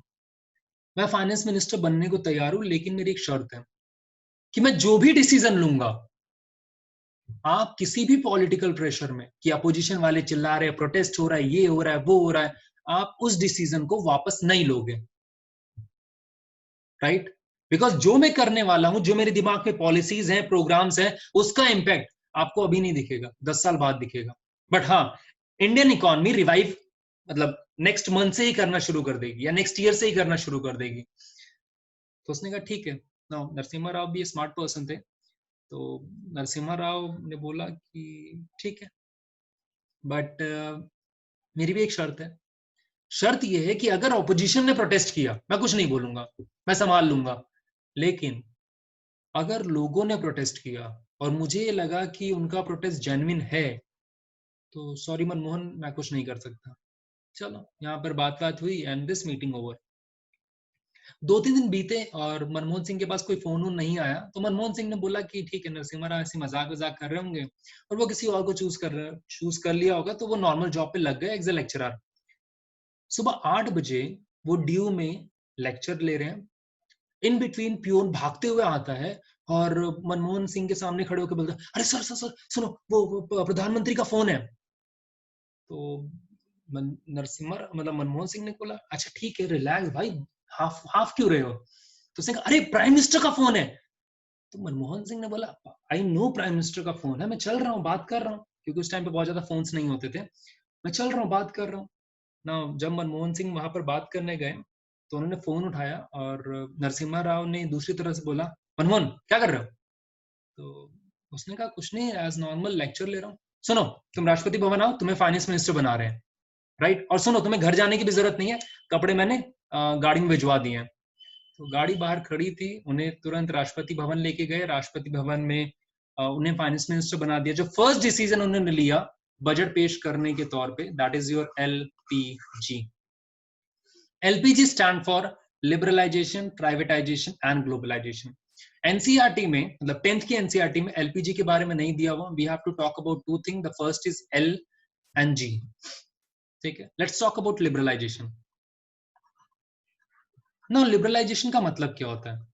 मैं फाइनेंस मिनिस्टर बनने को तैयार हूं लेकिन मेरी एक शर्त है कि मैं जो भी डिसीजन लूंगा आप किसी भी पॉलिटिकल प्रेशर में कि अपोजिशन वाले चिल्ला रहे हैं, प्रोटेस्ट हो रहा है, ये हो रहा है, वो हो रहा है, आप उस डिसीजन को वापस नहीं लोगे, राइट। बिकॉज जो मैं करने वाला हूं, जो मेरे दिमाग में पॉलिसीज हैं, प्रोग्राम्स हैं, उसका इंपैक्ट आपको अभी नहीं दिखेगा, 10 साल बाद दिखेगा। बट हाँ इंडियन इकोनॉमी रिवाइव मतलब नेक्स्ट मंथ से ही करना शुरू कर देगी या नेक्स्ट ईयर से ही करना शुरू कर देगी। तो उसने कहा ठीक है। नरसिम्हा राव भी स्मार्ट पर्सन थे, तो नरसिम्हा राव ने बोला कि ठीक है बट मेरी भी एक शर्त है। शर्त यह है कि अगर ऑपोजिशन ने प्रोटेस्ट किया मैं कुछ नहीं बोलूंगा, मैं संभाल लूंगा, लेकिन अगर लोगों ने प्रोटेस्ट किया और मुझे लगा कि उनका प्रोटेस्ट जेन्युइन है तो सॉरी मनमोहन मैं कुछ नहीं कर सकता। चलो यहाँ पर बात हुई एंड दिस मीटिंग ओवर। 2-3 दिन बीते और मनमोहन सिंह के पास कोई फोन नहीं आया, तो मनमोहन सिंह ने बोला कि ठीक है नरसिम्हा राव ऐसे मजाक कर रहे होंगे और वो किसी और को चूज कर लिया होगा, तो वो नॉर्मल जॉब पे लग गए एज ए लेक्चरर। सुबह 8 बजे वो ड्यू में लेक्चर ले रहे हैं, इन बिटवीन प्यून भागते हुए आता है और मनमोहन सिंह के सामने खड़े होकर बोलता है अरे सर सर सर सुनो वो प्रधानमंत्री का फोन है। तो नरसिम्हा मतलब मनमोहन सिंह ने बोला अच्छा ठीक है रिलैक्स भाई, हाफ क्यों रहे हो। तो उसने कहा अरे प्राइम मिनिस्टर का फोन है। तो मनमोहन सिंह ने बोला आई नो प्राइम मिनिस्टर का फोन है, मैं चल रहा हूँ बात कर रहा हूँ, क्योंकि उस टाइम पे बहुत ज्यादा फोन्स नहीं होते थे, मैं चल रहा हूँ बात कर रहा हूँ ना। जब मनमोहन सिंह वहां पर बात करने गए तो उन्होंने फोन उठाया और नरसिम्हा राव ने दूसरी तरह से बोला मनमोहन क्या कर रहे हो। तो उसने कहा कुछ नहीं एज नॉर्मल लेक्चर ले रहा हूँ। सुनो तुम राष्ट्रपति भवन आओ, तुम्हें फाइनेंस मिनिस्टर बना रहे हैं, राइट। और सुनो तुम्हें घर जाने की भी जरूरत नहीं है, कपड़े मैंने गाड़ी में भिजवा दिए हैं। तो गाड़ी बाहर खड़ी थी, उन्हें तुरंत राष्ट्रपति भवन लेके गए। राष्ट्रपति भवन में उन्हें फाइनेंस मिनिस्टर बना दिया। जो फर्स्ट डिसीजन उन्होंने लिया बजट पेश करने के तौर पे, that is your LPG. LPG stand for liberalisation, privatisation and globalisation. NCERT में मतलब 10th की एनसीईआरटी में एलपीजी के बारे में नहीं दिया हुआ। We have to talk about two thing, the first is L and G, ठीक है। Let's talk about liberalisation. Now liberalisation का मतलब क्या होता है?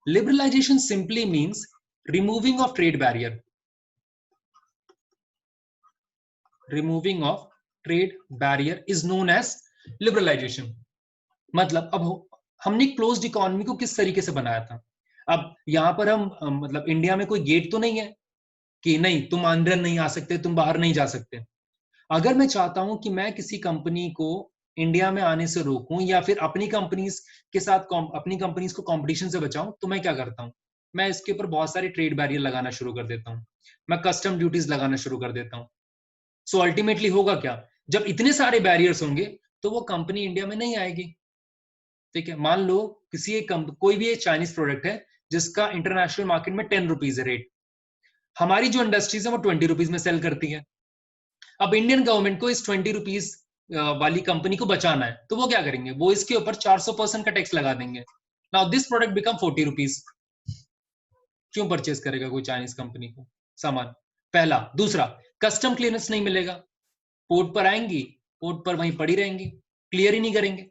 Liberalisation simply means removing of trade barrier, removing of trade barrier is known as liberalisation. मतलब अब हमने क्लोज्ड इकोनॉमी को किस तरीके से बनाया था। अब यहां पर हम मतलब इंडिया में कोई गेट तो नहीं है कि नहीं तुम अंदर नहीं आ सकते, तुम बाहर नहीं जा सकते। अगर मैं चाहता हूं कि मैं किसी कंपनी को इंडिया में आने से रोकूं या फिर अपनी कंपनीज के साथ अपनी कंपनीज को कंपटीशन से बचाऊं, तो मैं क्या करता हूं, मैं इसके ऊपर बहुत सारे ट्रेड बैरियर लगाना शुरू कर देता हूं, मैं कस्टम ड्यूटीज लगाना शुरू कर देता हूं। सो अल्टीमेटली होगा क्या, जब इतने सारे बैरियर्स होंगे तो वो कंपनी इंडिया में नहीं आएगी, ठीक है। मान लो किसी कोई भी चाइनीज प्रोडक्ट है जिसका इंटरनेशनल मार्केट में 10 रुपीज है रेट, हमारी जो इंडस्ट्रीज है वो 20 रुपीज में सेल करती है। अब इंडियन गवर्नमेंट को इस 20 रुपीज वाली कंपनी को बचाना है, तो वो क्या करेंगे, वो इसके ऊपर 400% का टैक्स लगा देंगे। Now this product become 40 rupees. क्यों परचेज करेगा कोई चाइनीज कंपनी को सामान? पहला। दूसरा, कस्टम क्लियरेंस नहीं मिलेगा, पोर्ट पर आएंगी, पोर्ट पर वहीं पड़ी रहेंगी, क्लियर ही नहीं करेंगे,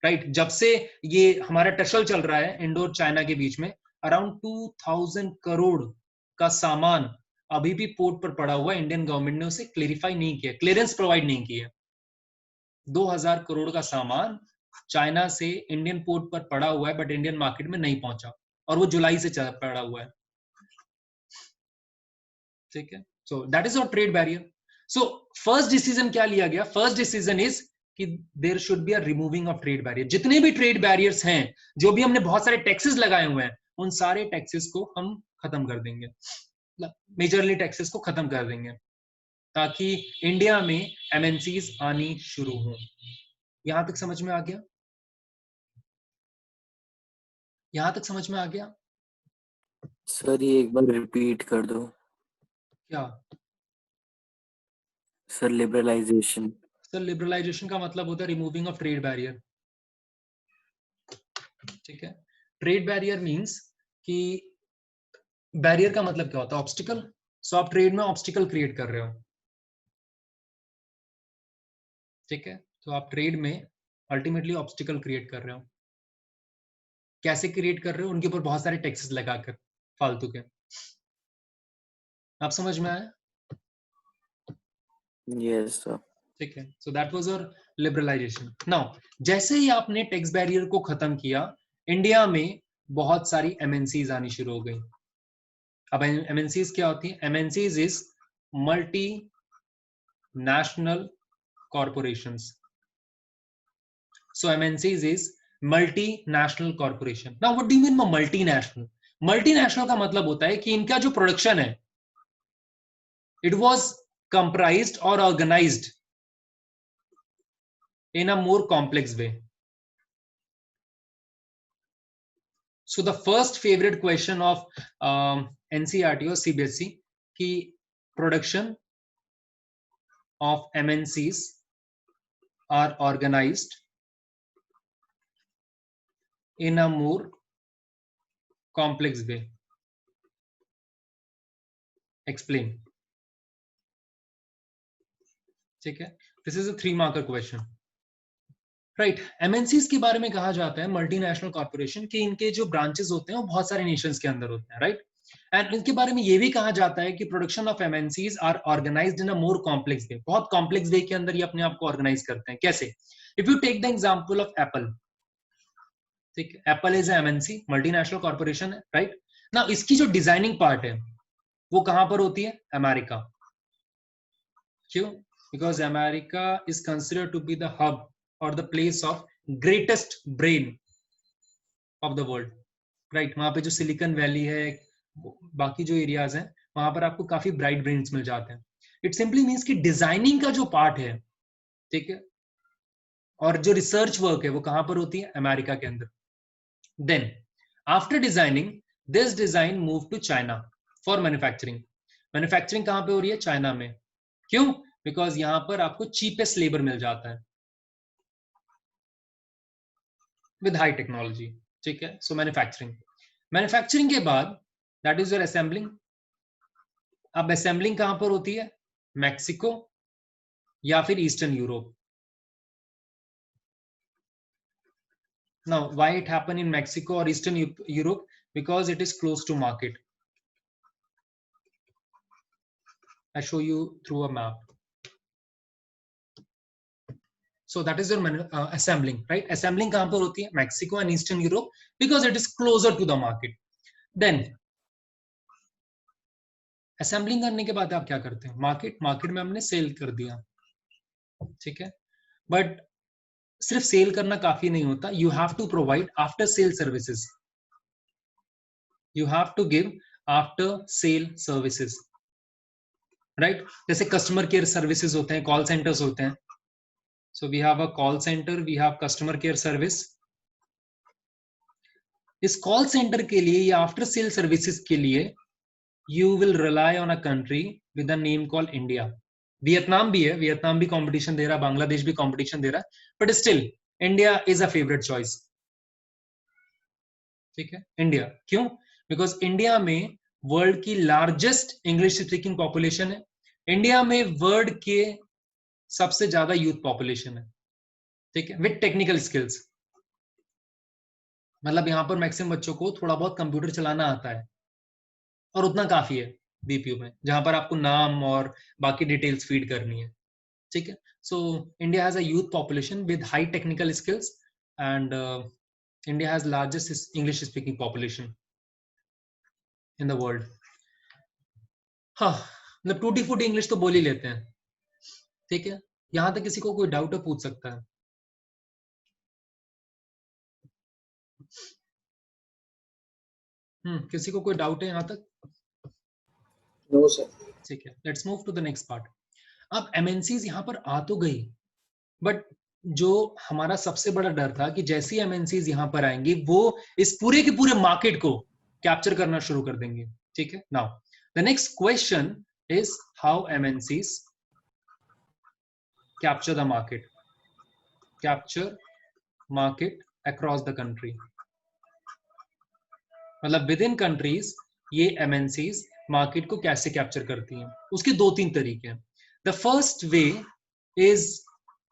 राइट। जब से ये हमारा टशल चल रहा है इंडो और चाइना के बीच में, अराउंड 2000 करोड़ का सामान अभी भी पोर्ट पर पड़ा हुआ है, इंडियन गवर्नमेंट ने उसे क्लियरिफाई नहीं किया, क्लियरेंस प्रोवाइड नहीं किया। 2000 करोड़ का सामान चाइना से इंडियन पोर्ट पर पड़ा हुआ है बट इंडियन मार्केट में नहीं पहुंचा, और वो जुलाई से पड़ा हुआ है, ठीक है। So that is our trade barrier. So first decision क्या लिया गया? फर्स्ट डिसीजन इज कि there should be a removing of trade barrier. जितने भी ट्रेड बैरियर्स हैं, जो भी हमने बहुत सारे टैक्सेस लगाए हुए हैं, उन सारे टैक्सेस को हम खत्म कर देंगे, मेजरली टैक्सेस को खत्म कर देंगे, ताकि इंडिया में एमएनसीज आनी शुरू हो। यहां तक समझ में आ गया? यहां तक समझ में आ गया? सर ये एक बार रिपीट कर दो। क्या सर लिबरलाइजेशन? सर लिबरलाइजेशन का मतलब होता है रिमूविंग ऑफ ट्रेड बैरियर, ठीक है। ट्रेड बैरियर मींस कि बैरियर का मतलब क्या होता है? ऑब्स्टिकल। सो आप ट्रेड में ऑब्स्टिकल क्रिएट कर रहे हो, ठीक है? तो आप ट्रेड में अल्टीमेटली ऑब्स्टिकल क्रिएट कर रहे हो। कैसे क्रिएट कर रहे हो? उनके ऊपर बहुत सारे टैक्सेस लगाकर, फालतू के। आप समझ में आया? Yes sir. ठीक है, सो दैट वाज और लिबरलाइजेशन। नाउ जैसे ही आपने टैक्स बैरियर को खत्म किया, इंडिया में बहुत सारी एमएनसीज आनी शुरू हो गई। अब एमएनसीज क्या होती है? MNCs is multi national corporations. So MNCs is multinational corporation. Now what do you mean by multinational? Multinational का मतलब होता है कि इनका जो प्रोडक्शन है, it was comprised or organized in a more complex way. So the first favorite question of NCERT or CBSE कि production of MNCs are organized in a more complex way. Explain. ठीक है, this is a 3 marker question, right. MNCs के बारे में कहा जाता है multinational corporation कि इनके जो ब्रांचेस होते हैं वो बहुत सारे नेशंस के अंदर होते हैं, राइट। एंड इनके बारे में ये भी कहा जाता है कि production of MNCs are organised in a more complex way. बहुत कॉम्प्लेक्स वे के अंदर ये अपने आप को ऑर्गेनाइज करते हैं। कैसे? If you take the example of Apple, ठीक है, Apple is MNC, multinational corporation है, राइट ना। इसकी जो डिजाइनिंग पार्ट है वो कहां पर होती है? अमेरिका। क्यों? Because America is considered to be the hub or the place of greatest brain of the world, right? वहां पे जो सिलिकॉन वैली है, बाकी जो एरियाज हैं, वहां पर आपको काफी ब्राइट ब्रेन्स मिल जाते हैं। इट सिंपली मीन्स कि डिजाइनिंग का जो पार्ट है, ठीक है, और जो रिसर्च वर्क है वो कहां पर होती है? अमेरिका के अंदर। Then after designing, this design move to China for manufacturing. Manufacturing कहां पे हो रही है? चाइना में। क्यों? बिकॉज यहां पर आपको चीपेस्ट लेबर मिल जाता है विद हाई टेक्नोलॉजी, ठीक है। सो मैन्युफैक्चरिंग के बाद दैट इज योर असेंबलिंग। अब असेंबलिंग कहां पर होती है? मैक्सिको या फिर eastern Europe. Now why it happen in Mexico और eastern Europe? Because it is close to market. I show you through a map. So that is your assembling, right? Assembling कहां पर होती है? Mexico and Eastern Europe, because it is closer to the market. Then assembling करने के बाद आप क्या करते हैं? मार्केट में हमने सेल कर दिया, ठीक है। बट सिर्फ सेल करना काफी नहीं होता, you have to provide after sale services. You have to give after sale services, right. जैसे कस्टमर केयर सर्विसेज होते हैं, कॉल सेंटर्स होते हैं। So we have a call center, we have customer care service. इस call centre के लिए या after sale services के लिए you will rely on a country with a name called India. Vietnam भी है, वियतनाम भी कंपटीशन दे रहा है, बांग्लादेश भी कंपटीशन दे रहा है, but still India is a favourite choice, ठीक है। इंडिया क्यों? बिकॉज इंडिया में वर्ल्ड की लार्जेस्ट इंग्लिश स्पीकिंग पॉपुलेशन है। इंडिया में वर्ल्ड के सबसे ज्यादा यूथ पॉपुलेशन है, ठीक है, विद टेक्निकल स्किल्स। मतलब यहां पर मैक्सिमम बच्चों को थोड़ा बहुत कंप्यूटर चलाना आता है और उतना काफी है बीपीयू में, जहां पर आपको नाम और बाकी डिटेल्स फीड करनी है, ठीक है। So India has a youth population with high technical skills and India has largest English speaking population in the world. हाँ, मतलब टूटी फूटी इंग्लिश तो बोल ही लेते हैं, ठीक है। यहां तक किसी को कोई डाउट है पूछ सकता है। किसी को कोई डाउट है यहां तक? No sir. ठीक है, let's move to the next part. अब एमएनसीज यहां पर आ तो गई, बट जो हमारा सबसे बड़ा डर था कि जैसी एमएनसीज यहां पर आएंगी वो इस पूरे के पूरे मार्केट को कैप्चर करना शुरू कर देंगे, ठीक है। Now the next question is how MNCs capture the market across the country. मतलब विद इन कंट्रीज ये एमएनसीज मार्केट को कैसे कैप्चर करती हैं, उसके 2-3 तरीके हैं. The first way is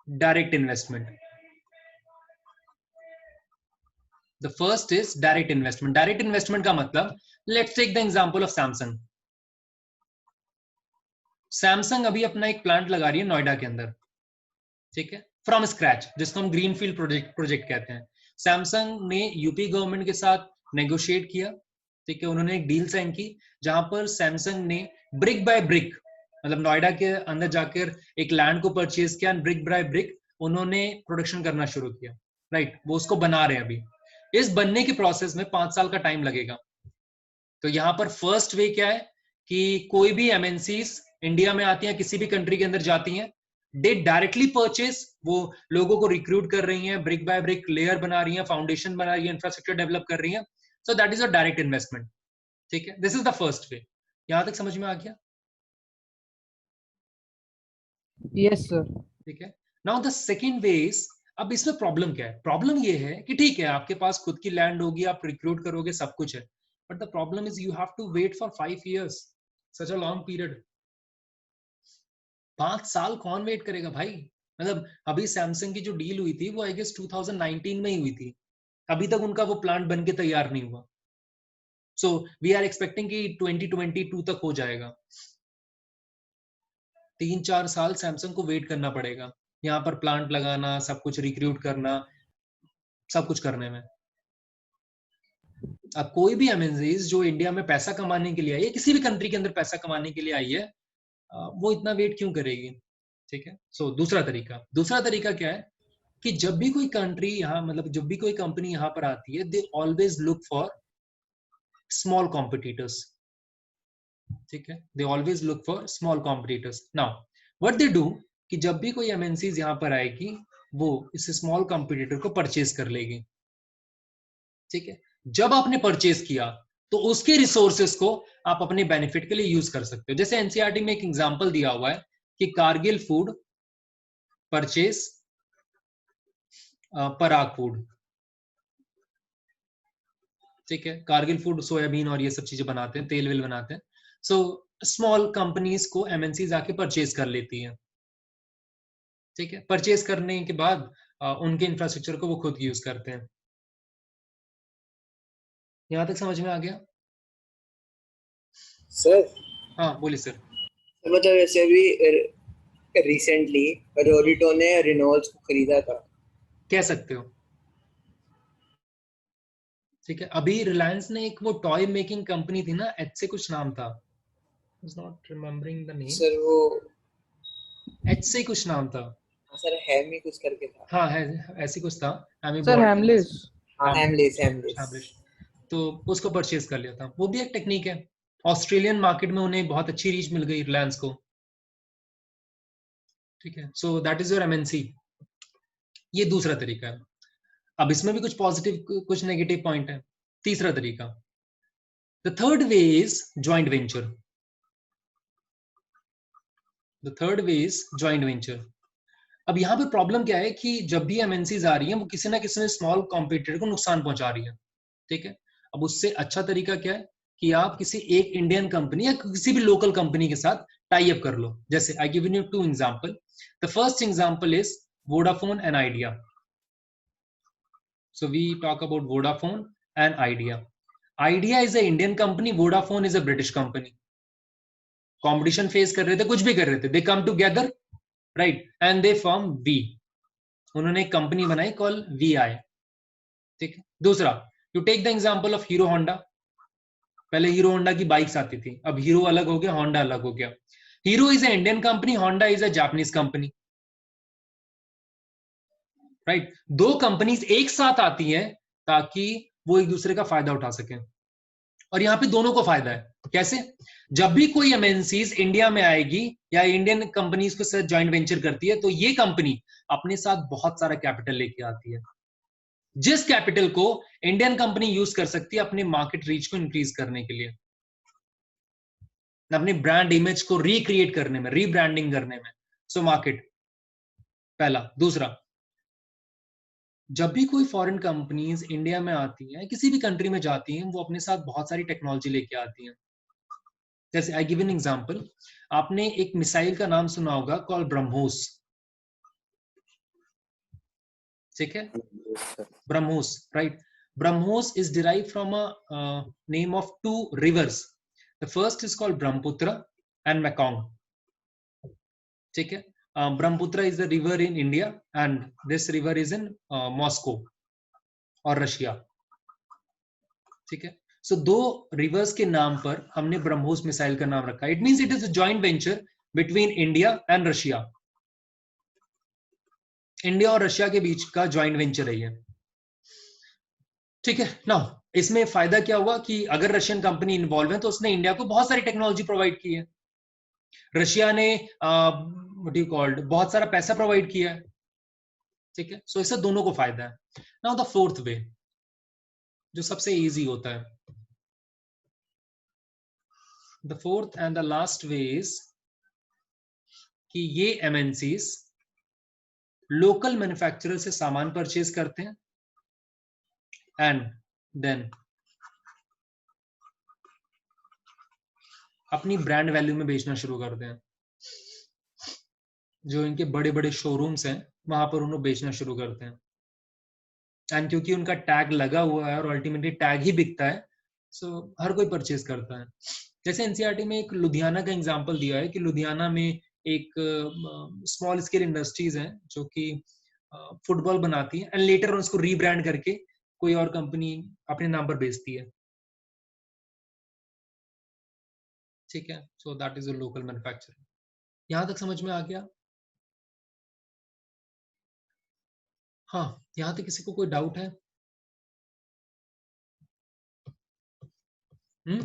direct investment. The first is direct investment. Direct investment का मतलब, let's take the example of Samsung. Samsung अभी अपना एक प्लांट लगा रही है नोएडा के अंदर, ठीक है, फ्रॉम स्क्रैच, जिसको हम ग्रीनफील्ड प्रोजेक्ट कहते हैं. सैमसंग ने यूपी गवर्नमेंट के साथ नेगोशिएट किया, ठीक है, उन्होंने एक डील साइन की जहां पर सैमसंग ने ब्रिक बाय ब्रिक, मतलब नोएडा के अंदर जाकर एक लैंड को परचेज किया, ब्रिक बाय ब्रिक उन्होंने प्रोडक्शन करना शुरू किया. राइट, वो उसको बना रहे हैं अभी. इस बनने के प्रोसेस में 5 साल का टाइम लगेगा. तो यहाँ पर फर्स्ट वे क्या है कि कोई भी एमएनसीज इंडिया में आती हैं, किसी भी कंट्री के अंदर जाती हैं, दे डायरेक्टली परचेज, वो लोगों को रिक्रूट कर रही हैं, ब्रिक बाय ब्रिक लेयर बना रही हैं, फाउंडेशन बना रही है, इंफ्रास्ट्रक्चर डेवलप कर रही हैं. सो that is a direct investment. ठीक है, दिस इज द फर्स्ट वे. यहां तक समझ में आ गया? Yes sir. ठीक है. Now the second way is, अब इसमें प्रॉब्लम क्या है? प्रॉब्लम ये है कि ठीक है, आपके पास खुद की लैंड होगी, आप रिक्रूट करोगे, सब कुछ है, but the problem is you have to wait for 5 years, such a long period. 5 साल कौन वेट करेगा भाई? मतलब अभी सैमसंग की जो डील हुई थी वो आई गेस 2019 में ही हुई थी, अभी तक उनका वो प्लांट बन के तैयार नहीं हुआ. सो वी आर एक्सपेक्टिंग कि 2022 तक हो जाएगा. 3-4 साल सैमसंग को वेट करना पड़ेगा, यहाँ पर प्लांट लगाना, सब कुछ रिक्रूट करना, सब कुछ करने में. अब कोई भी एमएनसीज जो इंडिया में पैसा कमाने के लिए आई है, किसी भी कंट्री के अंदर पैसा कमाने के लिए आई है, वो इतना वेट क्यों करेगी? ठीक है. सो दूसरा तरीका क्या है कि जब भी कोई कंट्री यहाँ, मतलब जब भी कोई कंपनी यहाँ पर आती है, they always look for small competitors. ठीक है, they always look for small competitors. Now what they do कि जब भी कोई एमएनसीज यहाँ पर आएगी, वो इस स्मॉल कॉम्पिटिटर को परचेज कर लेगी. ठीक है, जब आपने परचेज किया तो उसके रिसोर्सेस को आप अपने बेनिफिट के लिए यूज कर सकते हो. जैसे एनसीईआरटी में एक एग्जांपल दिया हुआ है कि कारगिल फूड परचेज पराग फूड. ठीक है, कारगिल फूड सोयाबीन और ये सब चीजें बनाते हैं, तेल वेल बनाते हैं. सो स्मॉल कंपनीज को एमएनसीज आके परचेज कर लेती है. ठीक है, परचेज करने के बाद उनके इंफ्रास्ट्रक्चर को वो खुद यूज करते हैं. यहां तक समझ में आ गया? सर हाँ बोलिए सर. मतलब ऐसे अभी रिसेंटली रोरिटो ने रेनॉल्ट को खरीदा था. कह सकते हो. ठीक है, अभी रिलायंस ने एक वो टॉय मेकिंग कंपनी थी ना, एच से कुछ नाम था, was not remembering the name. Sir वो एच से कुछ नाम था. सर हैमी कुछ करके था. हाँ है, ऐसी कुछ था. सर हैमलिस. हाँ हैमलिस. तो उसको परचेज कर लिया था. वो भी एक टेक्निक है. ऑस्ट्रेलियन मार्केट में उन्हें बहुत अच्छी रीच मिल गई रिलायंस को. ठीक है, so that is your MNC. ये दूसरा तरीका है. अब इसमें भी कुछ पॉजिटिव कुछ नेगेटिव पॉइंट है. तीसरा तरीका, the third way is joint venture. The third way is joint venture. अब यहाँ पे प्रॉब्लम क्या है कि जब भी एमएनसीज आ रही हैं, वो किसी ना किसी स्मॉल कॉम्पिटिटर को नुकसान पहुंचा रही है. ठीक है, अब उससे अच्छा तरीका क्या है कि आप किसी एक इंडियन कंपनी या किसी भी लोकल कंपनी के साथ टाई अप कर लो. जैसे I give you 2 example. The first example is Vodafone and Idea. So we talk about Vodafone and Idea. Idea is a Indian company, Vodafone is a British company. Competition face कर रहे थे, कुछ भी कर रहे थे, they come together, right, and they form Vi. उन्होंने एक कंपनी बनाई कॉल VI. ठीक है. दूसरा, you take the example of Hero Honda. पहले हीरो होंडा की बाइक्स आती थी, अब हीरो अलग हो गया, होंडा अलग हो गया. Hero is a Indian company, Honda is a Japanese company. Right, 2 companies एक साथ आती हैं ताकि वो एक दूसरे का फायदा उठा सकें. और यहाँ पे दोनों को फायदा है. कैसे? जब भी कोई एमएनसीज इंडिया में आएगी या इंडियन कंपनीज के साथ ज्वाइंट वेंचर करती है, तो ये कंपनी अपने साथ बहुत सारा कैपिटल लेके आती है, जिस कैपिटल को इंडियन कंपनी यूज कर सकती है अपने मार्केट रीच को इंक्रीज करने के लिए, अपने ब्रांड इमेज को रिक्रिएट करने में, रीब्रांडिंग करने में. सो मार्केट पहला. दूसरा, जब भी कोई फॉरेन कंपनीज इंडिया में आती हैं, किसी भी कंट्री में जाती हैं, वो अपने साथ बहुत सारी टेक्नोलॉजी लेके आती हैं। जैसे आई गिव एन एग्जांपल, आपने एक मिसाइल का नाम सुना होगा कॉल ब्रह्मोस, ठीक है, BrahMos, right. BrahMos is derive from a name of two rivers, the first is called Brahmaputra and Mekong, ठीक है। Brahmaputra is the river in India and this river is in Moscow और रशिया, ठीक है। सो दो रिवर्स के नाम पर हमने ब्रह्मोस मिसाइल का नाम रखा। It means it is a joint venture between India and Russia, India और रशिया के बीच का जॉइंट वेंचर है ये, ठीक है। नाउ इसमें फायदा क्या हुआ कि अगर रशियन कंपनी इन्वॉल्व है तो उसने इंडिया को बहुत सारी टेक्नोलॉजी प्रोवाइड की है, रशिया ने व्हाट यू कॉल्ड बहुत सारा पैसा प्रोवाइड किया है, ठीक है। सो इससे दोनों को फायदा है। नाउ द फोर्थ वे जो सबसे इजी होता है, the fourth and the last way is कि ये एमएनसीज लोकल मैन्युफैक्चरर से सामान परचेज करते हैं एंड देन अपनी ब्रांड वैल्यू में बेचना शुरू करते हैं। जो इनके बड़े बड़े शोरूम्स हैं वहां पर उन्हें बेचना शुरू करते हैं, एंड क्योंकि उनका टैग लगा हुआ है और अल्टीमेटली टैग ही बिकता है, सो हर कोई परचेज करता है। जैसे एनसीईआरटी में एक लुधियाना का एग्जांपल दिया है कि लुधियाना में एक स्मॉल स्केल इंडस्ट्रीज हैं जो कि फुटबॉल बनाती है एंड लेटर उसको रीब्रांड करके कोई और कंपनी अपने नाम पर बेचती है, ठीक है। So that is a local manufacturing. यहां तक समझ में आ गया? हाँ, यहां तक किसी को कोई डाउट है? नहीं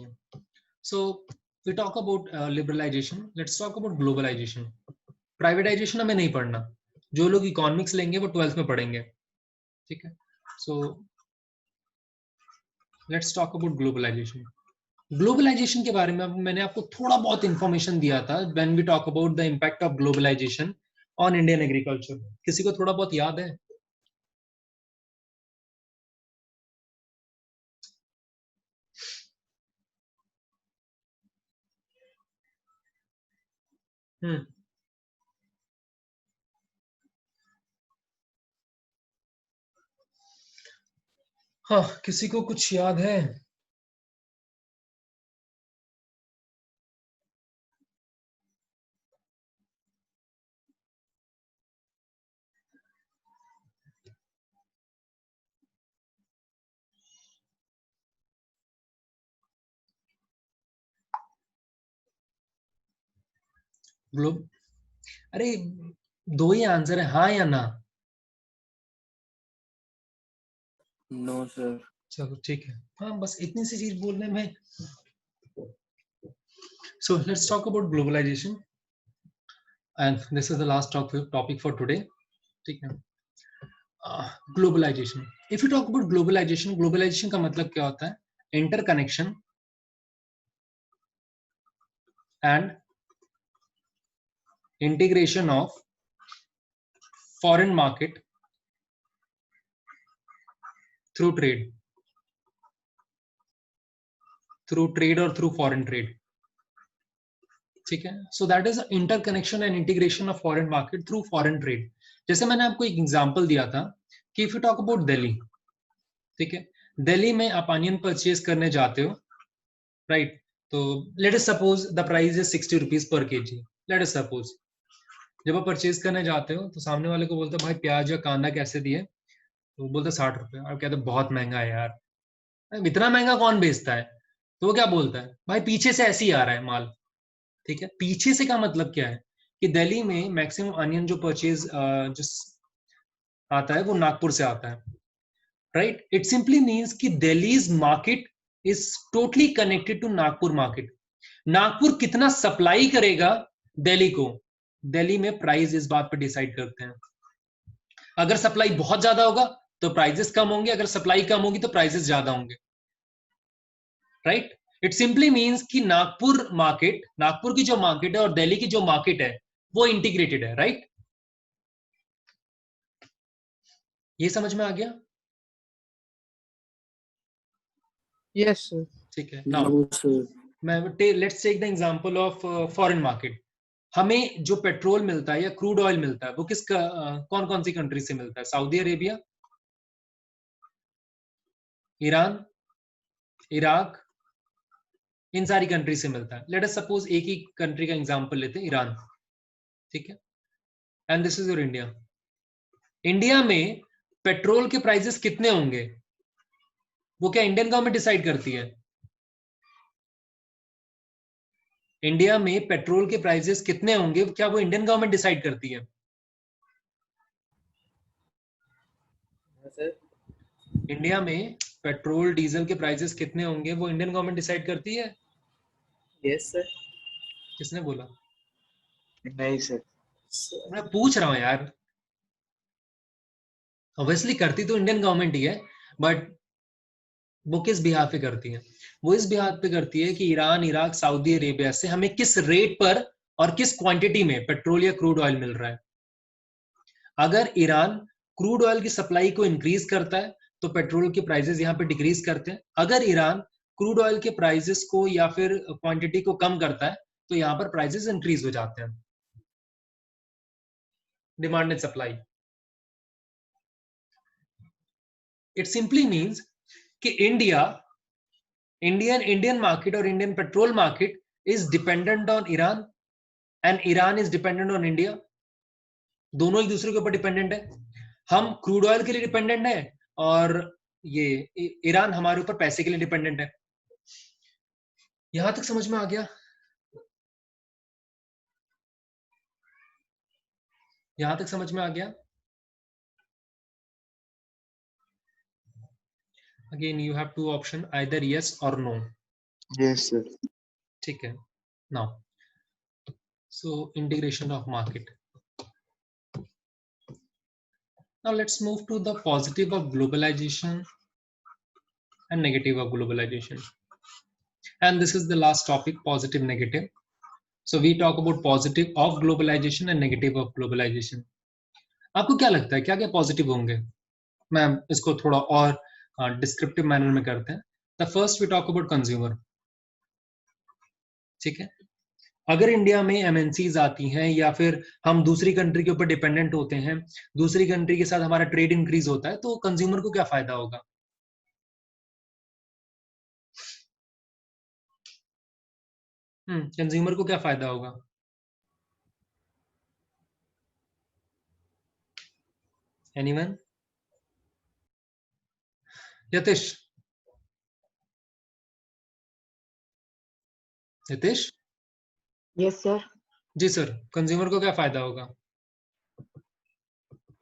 है। So we talk about liberalisation, let's talk about globalisation. Privatisation हमें नहीं पढ़ना, जो लोग इकोनॉमिक्स लेंगे वो 12th में पढ़ेंगे, ठीक है। So let's talk about globalisation. Globalisation के बारे में मैंने आपको थोड़ा बहुत इंफॉर्मेशन दिया था when we talk about the impact of globalisation on Indian agriculture. किसी को थोड़ा बहुत याद है? हाँ, किसी को कुछ याद है? ग्लोब, अरे दो ही आंसर है, हाँ या ना। No sir. चलो ठीक है, हाँ बस इतनी सी चीज बोलने में। So let's talk about globalisation and this is the last topic for today, ठीक है। Globalisation, if you talk about globalisation, globalisation का मतलब क्या होता है? Interconnection and integration of foreign market through trade और थ्रू फॉरेन ट्रेड, ठीक है। So that is interconnection and integration of foreign market through foreign trade. जैसे मैंने आपको एक एग्जांपल दिया था कि if you talk about Delhi, ठीक है, दिल्ली में आप अनियन परचेज करने जाते हो, राइट। तो let us suppose the price is 60 rupees per KG, let us suppose. जब आप परचेज करने जाते हो तो सामने वाले को बोलते हो भाई प्याज या कांदा कैसे दिए, तो वो बोलते 60 रुपए। आप कहते हो बहुत महंगा है यार, इतना महंगा कौन बेचता है? तो वो क्या बोलता है, भाई पीछे से ऐसे ही आ रहा है माल, ठीक है। पीछे से का मतलब क्या है कि दिल्ली में मैक्सिमम अनियन जो परचेज जो आता है वो नागपुर से आता है, राइट। इट सिंपली मीन्स कि Delhi's market is totally connected to Nagpur market. Nagpur कितना सप्लाई करेगा दिल्ली को, दिल्ली में प्राइस इस बात पर डिसाइड करते हैं। अगर सप्लाई बहुत ज्यादा होगा तो प्राइसेस कम होंगे, अगर सप्लाई कम होगी तो प्राइसेस ज्यादा होंगे, राइट। इट सिंपली मीन्स कि नागपुर मार्केट, नागपुर की जो मार्केट है और दिल्ली की जो मार्केट है वो इंटीग्रेटेड है, राइट। ये समझ में आ गया? Yes, sir. ठीक है. Now No, sir. let's take the example of foreign market. हमें जो पेट्रोल मिलता है या क्रूड ऑयल मिलता है वो कौन कौन सी कंट्री से मिलता है? सऊदी अरेबिया, ईरान, इराक, इन सारी कंट्री से मिलता है. लेट अस सपोज एक ही कंट्री का एग्जांपल लेते हैं, ईरान. ठीक है. And this is your India. India में पेट्रोल के प्राइसेस कितने होंगे वो क्या इंडियन गवर्नमेंट डिसाइड करती है? इंडिया में पेट्रोल के प्राइसेस कितने होंगे क्या वो इंडियन गवर्नमेंट डिसाइड करती है? सर इंडिया में पेट्रोल डीजल के प्राइसेस कितने होंगे वो इंडियन गवर्नमेंट डिसाइड करती है? Yes sir. किसने बोला? नहीं सर. मैं पूछ रहा हूं यार. ऑब्वियसली करती तो इंडियन गवर्नमेंट ही है, बट वो किस बिहाफ पे करती है? वो इस बिहाफ पे करती है कि ईरान, इराक, सऊदी अरेबिया से हमें किस रेट पर और किस क्वांटिटी में पेट्रोल या क्रूड ऑयल मिल रहा है. अगर ईरान क्रूड ऑयल की सप्लाई को इंक्रीज करता है तो पेट्रोल के प्राइसेस यहाँ पे डिक्रीज करते हैं. अगर ईरान क्रूड ऑयल के प्राइसेस को या फिर क्वांटिटी को कम करता है तो यहाँ पर प्राइसेस इंक्रीज हो जाते हैं. Demand and supply. It simply means कि इंडियन मार्केट और Indian petrol market is dependent on Iran and Iran is dependent on India. दोनों एक दूसरे के ऊपर डिपेंडेंट है. हम क्रूड ऑयल के लिए डिपेंडेंट है और ये ईरान हमारे ऊपर पैसे के लिए डिपेंडेंट है. यहां तक समझ में आ गया? यहां तक समझ में आ गया? Again, you have two options, either yes or no. Yes sir. ठीक है. Now, so integration of market. Now let's move to the positive of globalization and negative of globalization. And this is the last topic, positive, negative. So we talk about positive of globalization and negative of globalization. आपको क्या लगता है क्या क्या positive होंगे? मैं इसको थोड़ा और डिस्क्रिप्टिव मैनर में करते हैं. The first we talk about consumer. ठीक है. अगर इंडिया में एमएनसीज आती हैं या फिर हम दूसरी कंट्री के ऊपर डिपेंडेंट होते हैं, दूसरी कंट्री के साथ हमारा ट्रेड इंक्रीज होता है, तो कंज्यूमर को क्या फायदा होगा? कंज्यूमर को क्या फायदा होगा? Anyone? Yatish? Yatish? Yes sir. जी सर. कंज्यूमर को क्या फायदा होगा?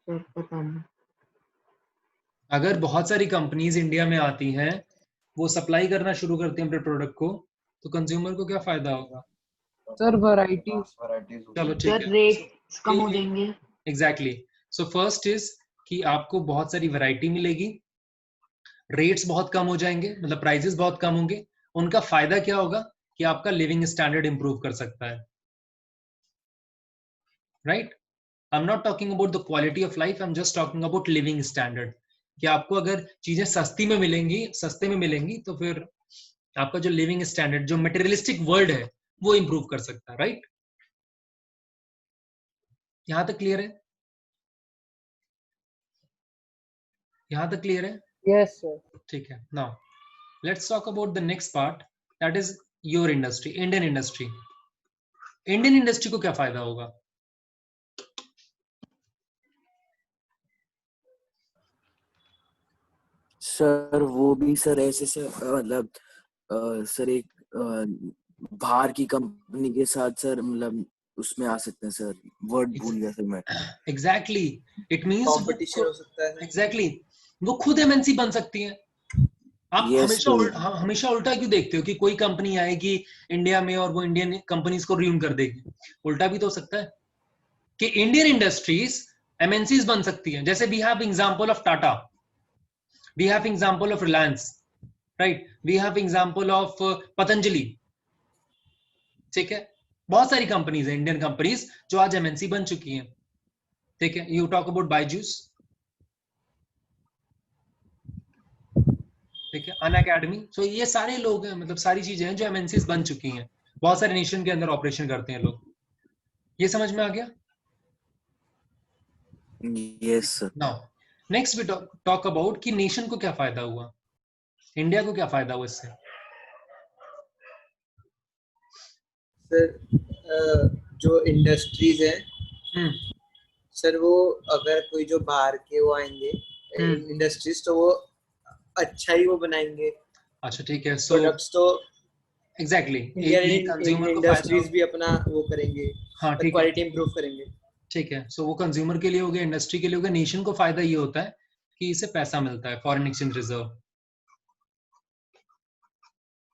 सर पता नहीं. अगर बहुत सारी कंपनीज इंडिया में आती हैं, वो सप्लाई करना शुरू करते हैं अपने प्रोडक्ट को, तो कंज्यूमर को क्या फायदा होगा? Sir variety. चलो ठीक सर है. रेट्स कम हो जाएंगे. एग्जैक्टली. सो फर्स्ट इज कि आपको बहुत सारी वैरायटी मिलेगी, रेट्स बहुत कम हो जाएंगे, मतलब प्राइसेस बहुत कम होंगे. उनका फायदा क्या होगा कि आपका लिविंग स्टैंडर्ड इंप्रूव कर सकता है. Right. I am not talking about the quality of life, I am just talking about living standard. कि आपको अगर चीजें सस्ते में मिलेंगी तो फिर आपका जो लिविंग स्टैंडर्ड, जो मटेरियलिस्टिक वर्ल्ड है, वो इंप्रूव कर सकता है. राइट. यहां तक क्लियर है? यहां तक क्लियर है? Yes, sir. ठीक है. Now let's talk about the next part, that is your industry, Indian industry. Indian industry को क्या फायदा होगा? सर वो भी सर ऐसे से मतलब सर एक बाहर की कंपनी के साथ सर मतलब उसमें आ सकते हैं सर. वर्ड भूल गया सर मैं. एग्जैक्टली. इट मींस कंपटीशन हो सकता है. एग्जैक्टली. वो खुद एमएनसी बन सकती है. आप Yes, हमेशा उल्टा क्यों देखते हो कि कोई कंपनी आएगी इंडिया में और वो इंडियन कंपनीज को रूइन कर देगी? उल्टा भी तो हो सकता है कि इंडियन इंडस्ट्रीज एमएनसीज बन सकती हैं. जैसे we have example of Tata, we have example of Reliance, right. We have example of Patanjali. ठीक है. बहुत सारी कंपनीज है, इंडियन कंपनीज, जो आज एमएनसी बन चुकी हैं. ठीक है. You talk about Byju's. है, अन अकेडमी। सो ये सारे लोग हैं, मतलब सारी चीजें हैं जो एमएनसीज बन चुकी हैं, बहुत सारे नेशन के अंदर ऑपरेशन करते हैं लोग। ये समझ में आ गया? Yes sir. Now next we talk about कि नेशन को क्या फायदा हुआ, इंडिया को क्या फायदा हुआ इससे। सर जो इंडस्ट्रीज है सर, वो अगर कोई जो बाहर के वो आएंगे इंडस्ट्रीज, तो वो अच्छा ही वो बनाएंगे। अच्छा ठीक है, सो प्रोडक्ट्स तो एग्जैक्टली इंडियन कंज्यूमर को फायदा इंडस्ट्रीज भी अपना वो करेंगे, हाँ ठीक है, क्वालिटी इंप्रूव करेंगे। ठीक है। सो वो कंज्यूमर के लिए हो गया, इंडस्ट्री के लिए हो गया। नेशन को फायदा ये होता है कि इसे पैसा मिलता है, फॉरेन एक्सचेंज रिजर्व,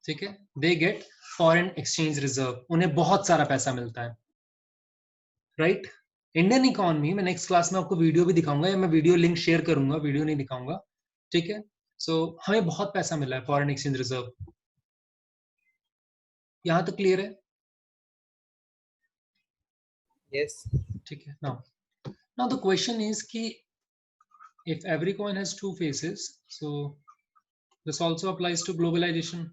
ठीक है। They get foreign exchange reserve, उन्हें बहुत सारा पैसा मिलता है, राइट। इंडियन इकोनॉमी में नेक्स्ट क्लास में आपको वीडियो भी दिखाऊंगा, या मैं वीडियो लिंक शेयर करूंगा, वीडियो नहीं दिखाऊंगा, ठीक है। सो हमें बहुत पैसा मिला है फॉरेन एक्सचेंज रिजर्व। यहां तक क्लियर है? यस। ठीक है। नाउ द क्वेश्चन इज कि if every coin has two faces, so this also applies to globalization.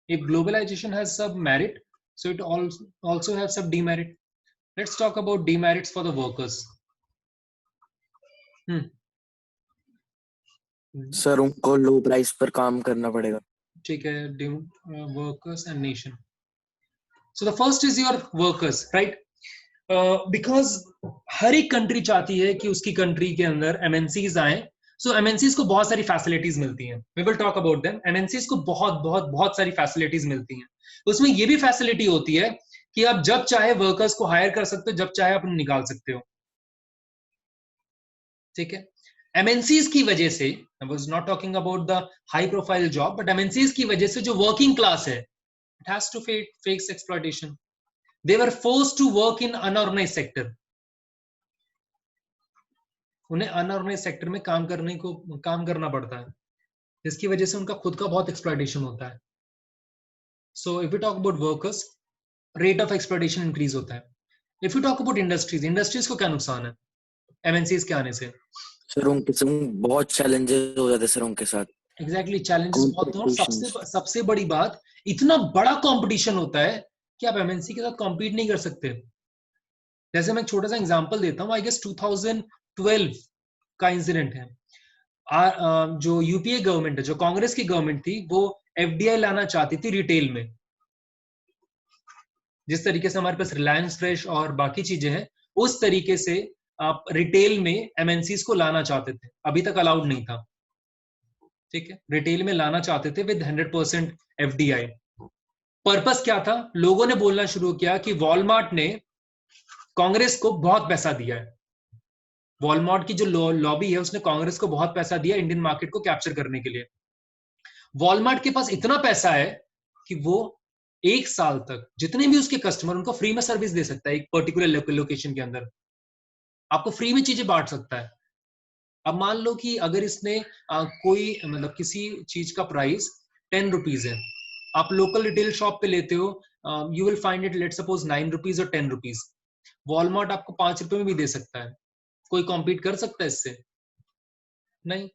If globalization has some merit, so it also has some demerit. Let's talk about demerits for the workers. Sir उनको लो price पर काम करना पड़ेगा। ठीक है, workers and nation. So the first is your workers, right? Because हर एक country चाहती है कि उसकी कंट्री के अंदर एमएनसीज आए। सो एमएनसीज को बहुत सारी फैसिलिटीज मिलती हैं, we will talk about them. MNCs को बहुत बहुत बहुत सारी फैसिलिटीज मिलती हैं। उसमें ये भी फैसिलिटी होती है कि आप जब चाहे वर्कर्स को हायर कर सकते हो, जब चाहे आप उन्हें निकाल सकते हो, ठीक है। एमएनसीज की वजह से, I was not talking about the high profile job, but MNCs की वजह से जो वर्किंग क्लास है, it has to face exploitation. They were forced to work in unorganised sector. उन्हें अनऑर्गेनाइज्ड सेक्टर में काम करना पड़ता है, जिसकी वजह से उनका खुद का बहुत एक्सप्लॉयटेशन होता है। So if you talk about workers, rate of exploitation increase होता है। If you talk about industries, industries को क्या नुकसान है एमएनसीज के आने से? सर उनके संग बहुत चैलेंजेस हो जाते हैं सर उनके साथ। एग्जैक्टली, चैलेंजेस बहुत हैं। सबसे बड़ी बात, इतना बड़ा कंपटीशन होता है कि आप एमएनसी के साथ कॉम्पीट नहीं कर सकते। जैसे मैं एक छोटा सा एग्जांपल देता हूँ, आई गेस 2012 का इंसिडेंट है। जो यूपीए गवर्नमेंट है, जो कांग्रेस की गवर्नमेंट थी, वो एफडीआई लाना चाहती थी रिटेल में। जिस तरीके से हमारे पास रिलायंस फ्रेश और बाकी चीजें हैं, उस तरीके से आप रिटेल में एमएनसीज को लाना चाहते थे। अभी तक अलाउड नहीं था, ठीक है। रिटेल में लाना चाहते थे विद 100% एफडीआई। पर्पस क्या था? लोगों ने बोलना शुरू किया कि वॉलमार्ट ने कांग्रेस को बहुत पैसा दिया है। वॉलमार्ट की जो लॉबी है, उसने कांग्रेस को बहुत पैसा दिया इंडियन मार्केट को कैप्चर करने के लिए। वॉलमार्ट के पास इतना पैसा है कि वो 1 साल तक जितने भी उसके कस्टमर, उनको फ्री में सर्विस दे सकता है। एक पर्टिकुलर लोकेशन के अंदर आपको फ्री में चीजें बांट सकता है। अब मान लो कि अगर इसने कोई मतलब किसी चीज का प्राइस 10 रुपीज है, आप लोकल रिटेल शॉप पे लेते हो, you will find it let suppose 9 rupees और 10 रुपीज। वॉलमार्ट आपको 5 रुपए में भी दे सकता है। कोई कॉम्पीट कर सकता है इससे? नहीं।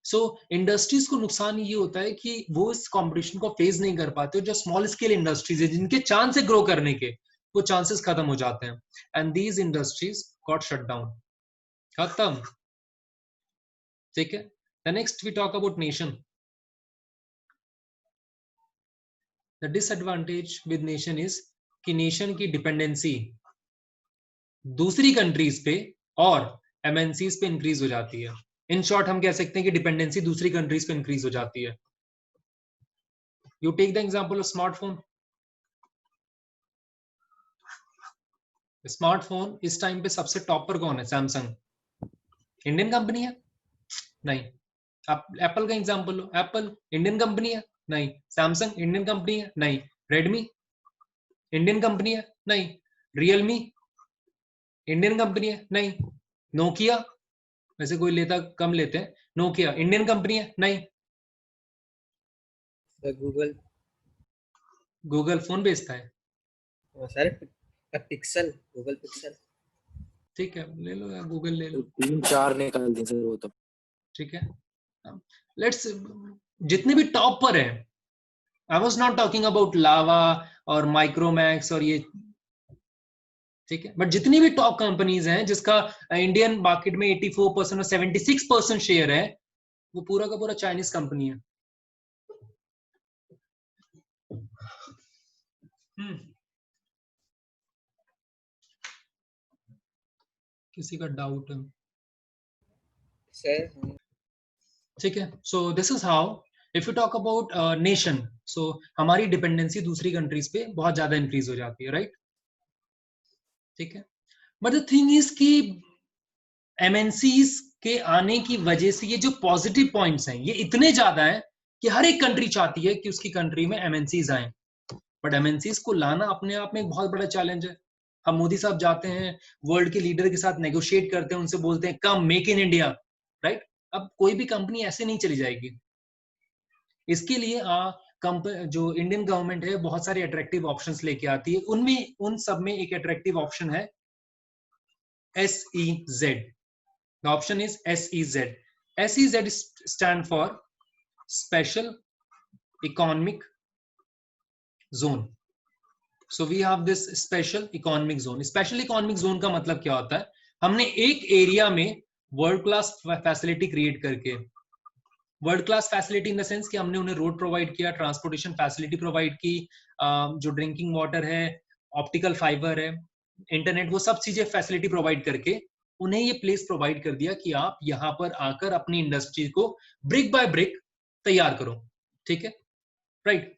सो इंडस्ट्रीज को नुकसान ये होता है कि वो इस कंपटीशन को फेस नहीं कर पाते। जो स्मॉल स्केल इंडस्ट्रीज है, जिनके चांस है ग्रो करने के, वो चांसेस खत्म हो जाते हैं, and these industries got shut down, खत्म, ठीक है। The next we talk about nation. The disadvantage with nation is कि नेशन की डिपेंडेंसी दूसरी कंट्रीज पे और एमएनसीज पे इंक्रीज हो जाती है। इन शॉर्ट हम कह सकते हैं कि डिपेंडेंसी दूसरी कंट्रीज पे इंक्रीज हो जाती है। You take the example of smartphone. Smartphone इस टाइम पे सबसे टॉप पर कौन है? सैमसंग। इंडियन कंपनी है? नहीं। आप एप्पल का एग्जांपल लो, एप्पल इंडियन कंपनी है? नहीं। सैमसंग इंडियन कंपनी है? नहीं। रेडमी इंडियन कंपनी है? नहीं। रियलमी इंडियन कंपनी है? नहीं। नोकिया, वैसे कोई लेता कम लेते हैं, नोकिया इंडियन कंपनी है? नहीं। गूगल, गूगल फोन बेचता है? Sir pixel, Google pixel. ठीक है, ले लो यार, गूगल ले लो। 3-4 निकाल दिए सर वो तो। ठीक है, लेट्स जितने भी टॉप पर है, I was not talking about Lava और माइक्रोमैक्स और ये, ठीक है, बट जितनी भी टॉप कंपनीज हैं जिसका इंडियन मार्केट में 84% और 76% शेयर है, वो पूरा का पूरा चाइनीज कंपनी है। किसी का डाउट है? सर ठीक है, so this is how if you talk about nation, so हमारी डिपेंडेंसी दूसरी कंट्रीज पे बहुत ज्यादा इंक्रीज हो जाती है, राइट? ठीक है, बट द थिंग इज कि एमएनसीज के आने की वजह से ये जो पॉजिटिव पॉइंट्स हैं ये इतने ज्यादा हैं कि हर एक कंट्री चाहती है कि उसकी कंट्री में एमएनसीज आए, बट एमएनसीज को लाना अपने आप में एक बहुत बड़ा चैलेंज है। हम मोदी साहब जाते हैं, वर्ल्ड के लीडर के साथ नेगोशिएट करते हैं, उनसे बोलते हैं कम मेक इन इंडिया, राइट? अब कोई भी कंपनी ऐसे नहीं चली जाएगी। इसके लिए जो इंडियन गवर्नमेंट है बहुत सारे अट्रैक्टिव ऑप्शंस लेके आती है, उनमें उन सब में एक अट्रैक्टिव ऑप्शन है SEZ। The option is SEZ. SEZ stand for Special Economic Zone. So we have this Special Economic Zone. Special Economic Zone का मतलब क्या होता है? हमने एक एरिया में वर्ल्ड क्लास फैसिलिटी क्रिएट करके, world class facility in the sense कि हमने उन्हें रोड प्रोवाइड किया, ट्रांसपोर्टेशन फैसिलिटी प्रोवाइड की, जो ड्रिंकिंग वाटर है, ऑप्टिकल फाइबर है, इंटरनेट, वो सब चीजें फैसिलिटी प्रोवाइड करके उन्हें ये प्लेस प्रोवाइड कर दिया कि आप यहाँ पर आकर अपनी इंडस्ट्री को ब्रिक बाय ब्रिक तैयार करो, ठीक है, राइट?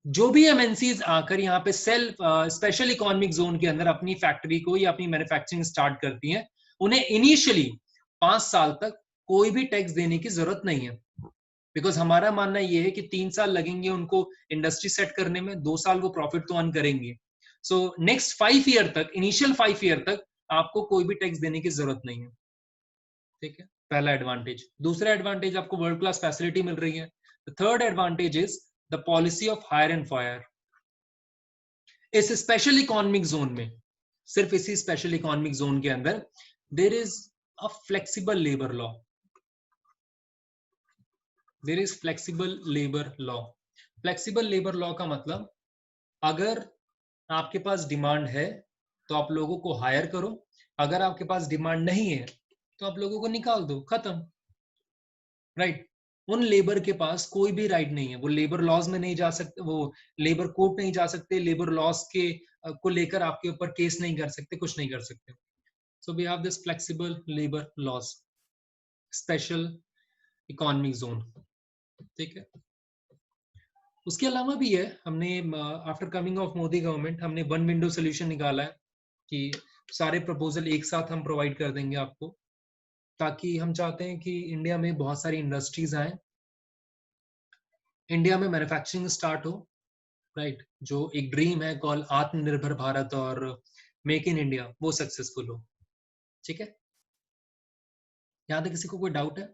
जो भी एमएनसीज आकर यहाँ पे स्पेशल इकोनॉमिक जोन के अंदर अपनी फैक्ट्री को या अपनी मैन्युफैक्चरिंग स्टार्ट करती हैं, उन्हें इनिशियली 5 साल तक कोई भी टैक्स देने की जरूरत नहीं है, बिकॉज हमारा मानना यह है कि 3 साल लगेंगे उनको इंडस्ट्री सेट करने में, 2 साल वो प्रॉफिट तो अर्न करेंगे। सो नेक्स्ट 5 ईयर तक, इनिशियल 5 ईयर तक आपको कोई भी टैक्स देने की जरूरत नहीं है, ठीक है, पहला एडवांटेज। दूसरा एडवांटेज, आपको वर्ल्ड क्लास फैसिलिटी मिल रही है। The third advantage is the policy of hire and fire. इस स्पेशल इकोनॉमिक जोन में, सिर्फ इसी स्पेशल इकोनॉमिक जोन के अंदर there is a flexible labour law. There is flexible labour law. Flexible labour law का मतलब, अगर आपके पास डिमांड है तो आप लोगों को हायर करो, अगर आपके पास डिमांड नहीं है तो आप लोगों को निकाल दो, खत्म, राइट? उन लेबर के पास कोई भी राइट नहीं है, वो लेबर लॉज में नहीं जा सकते, वो लेबर कोर्ट नहीं जा सकते, लेबर लॉज के को लेकर आपके ऊपर केस नहीं कर सकते, कुछ नहीं कर सकते। So we have this flexible labour laws, special economic zone, ठीक है। उसके अलावा भी है, हमने after coming of Modi government हमने वन विंडो सोल्यूशन निकाला है कि सारे प्रपोजल एक साथ हम प्रोवाइड कर देंगे आपको, ताकि हम चाहते हैं कि इंडिया में बहुत सारी इंडस्ट्रीज आए, इंडिया में मैन्युफैक्चरिंग स्टार्ट हो, राइट? जो एक ड्रीम है कॉल आत्मनिर्भर भारत और मेक इन इंडिया, वो सक्सेसफुल हो, ठीक है। यहाँ तक किसी को कोई डाउट है?